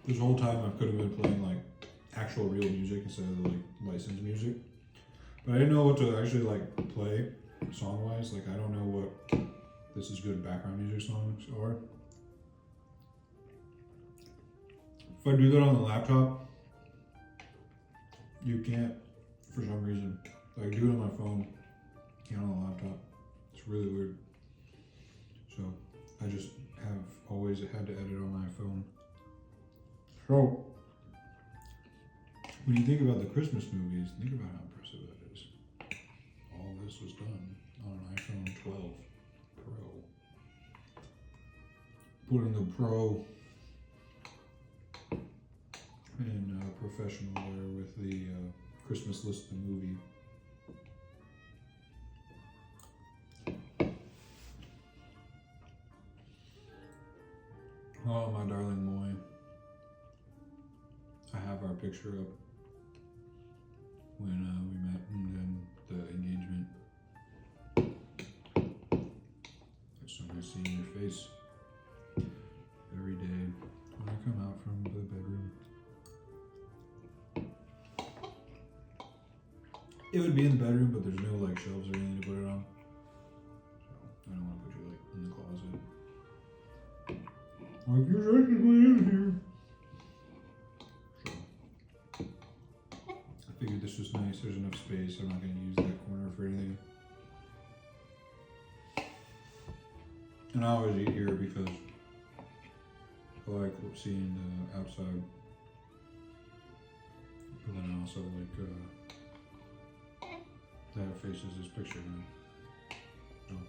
Speaker 2: This whole time I could have been playing like actual real music instead of like licensed music. But I didn't know what to actually like play song-wise. Like I don't know what this is good background music songs are. If I do that on the laptop, you can't for some reason. Like do it on my phone, can't on the laptop. It's really weird. So I just have always had to edit on my phone. So, when you think about the Christmas movies, think about how impressive that is. All this was done on an iPhone 12 Pro. Putting the Pro in professional there with the Christmas list of the movie. Oh, my darling Moy. I have our picture up when we met and then the engagement. It's so nice seeing your face every day when I come out from the bedroom. It would be in the bedroom, but there's no like shelves or anything to put it on. So I don't want to put you like in the closet. Like you're technically in here. I figured this was nice, there's enough space, I'm not going to use that corner for anything. And I always eat here because I like seeing the outside. But then I also like that faces this picture now. Oh,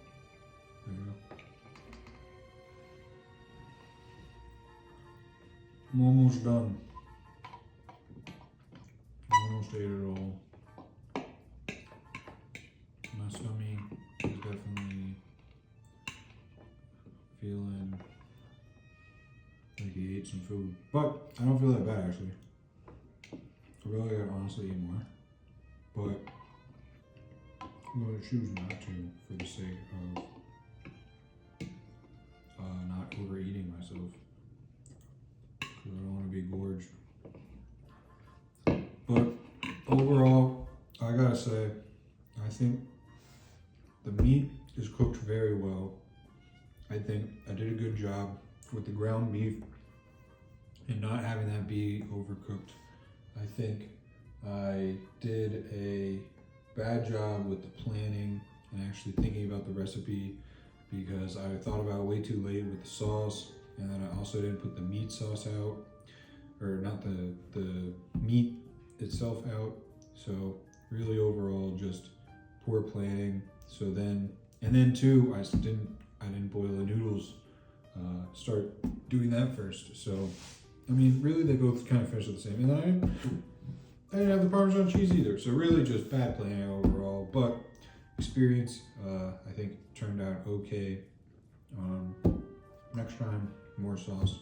Speaker 2: there you go. I'm almost done. Almost ate it all. My stomach is definitely feeling like he ate some food. But I don't feel that bad actually. I really gotta honestly eat more. But I'm going to choose not to for the sake of not overeating myself. Because I don't want to be gorged. But overall, I gotta say, I think the meat is cooked very well. I think I did a good job with the ground beef and not having that be overcooked. I think I did a bad job with the planning and actually thinking about the recipe because I thought about it way too late with the sauce, and then I also didn't put the meat sauce out, or not the meat itself out. So really overall just poor planning. So then, and then too, I didn't boil the noodles. Start doing that first. So I mean, really they both kind of finish the same. And then I didn't have the Parmesan cheese either. So really just bad planning overall. But experience, I think turned out okay. Next time, more sauce.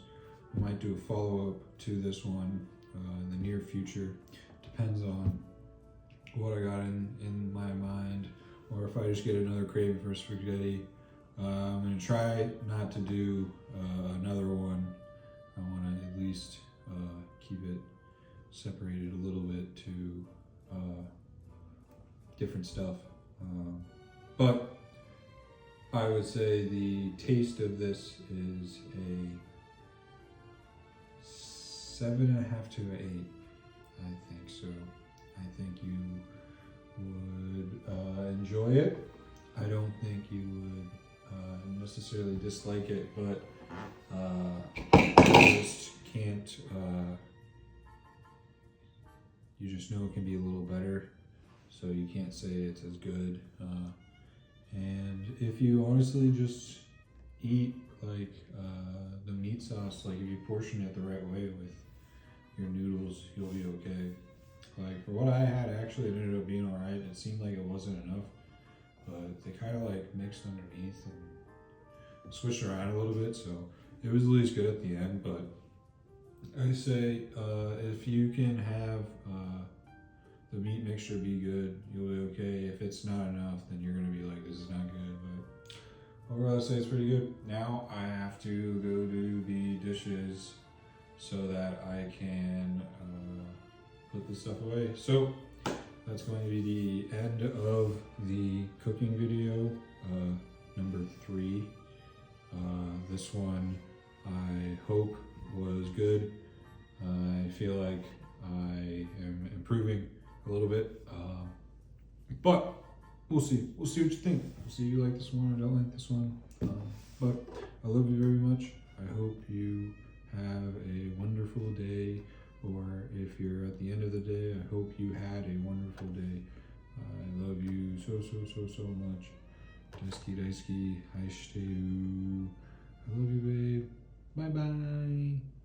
Speaker 2: I might do a follow-up to this one in the near future. Depends on what I got in my mind, or if I just get another craving for spaghetti. I'm gonna try not to do another one. I wanna at least keep it separated a little bit to different stuff. But I would say the taste of this is a 7.5 to 8. I think so. I think you would enjoy it. I don't think you would necessarily dislike it, but you just can't. You just know it can be a little better, so you can't say it's as good. And if you honestly just eat like the meat sauce, like if you portion it the right way with your noodles, you'll be okay. Like for what I had, actually it ended up being alright. It seemed like it wasn't enough, but they kind of like mixed underneath and switched around a little bit, so it was at least good at the end. But I say if you can have the meat mixture be good, you'll be okay. If it's not enough, then you're gonna be like, this is not good. But overall, I'd say it's pretty good. Now I have to go do the dishes so that I can put this stuff away. So that's going to be the end of the cooking video, number 3. This one I hope was good. I feel like I am improving a little bit, but we'll see. We'll see what you think. We'll see if you like this one or don't like this one. But I love you very much. I hope you have a wonderful day, or if you're at the end of the day, I hope you had a wonderful day. I love you so much. Daisuki, I love you, babe. Bye bye.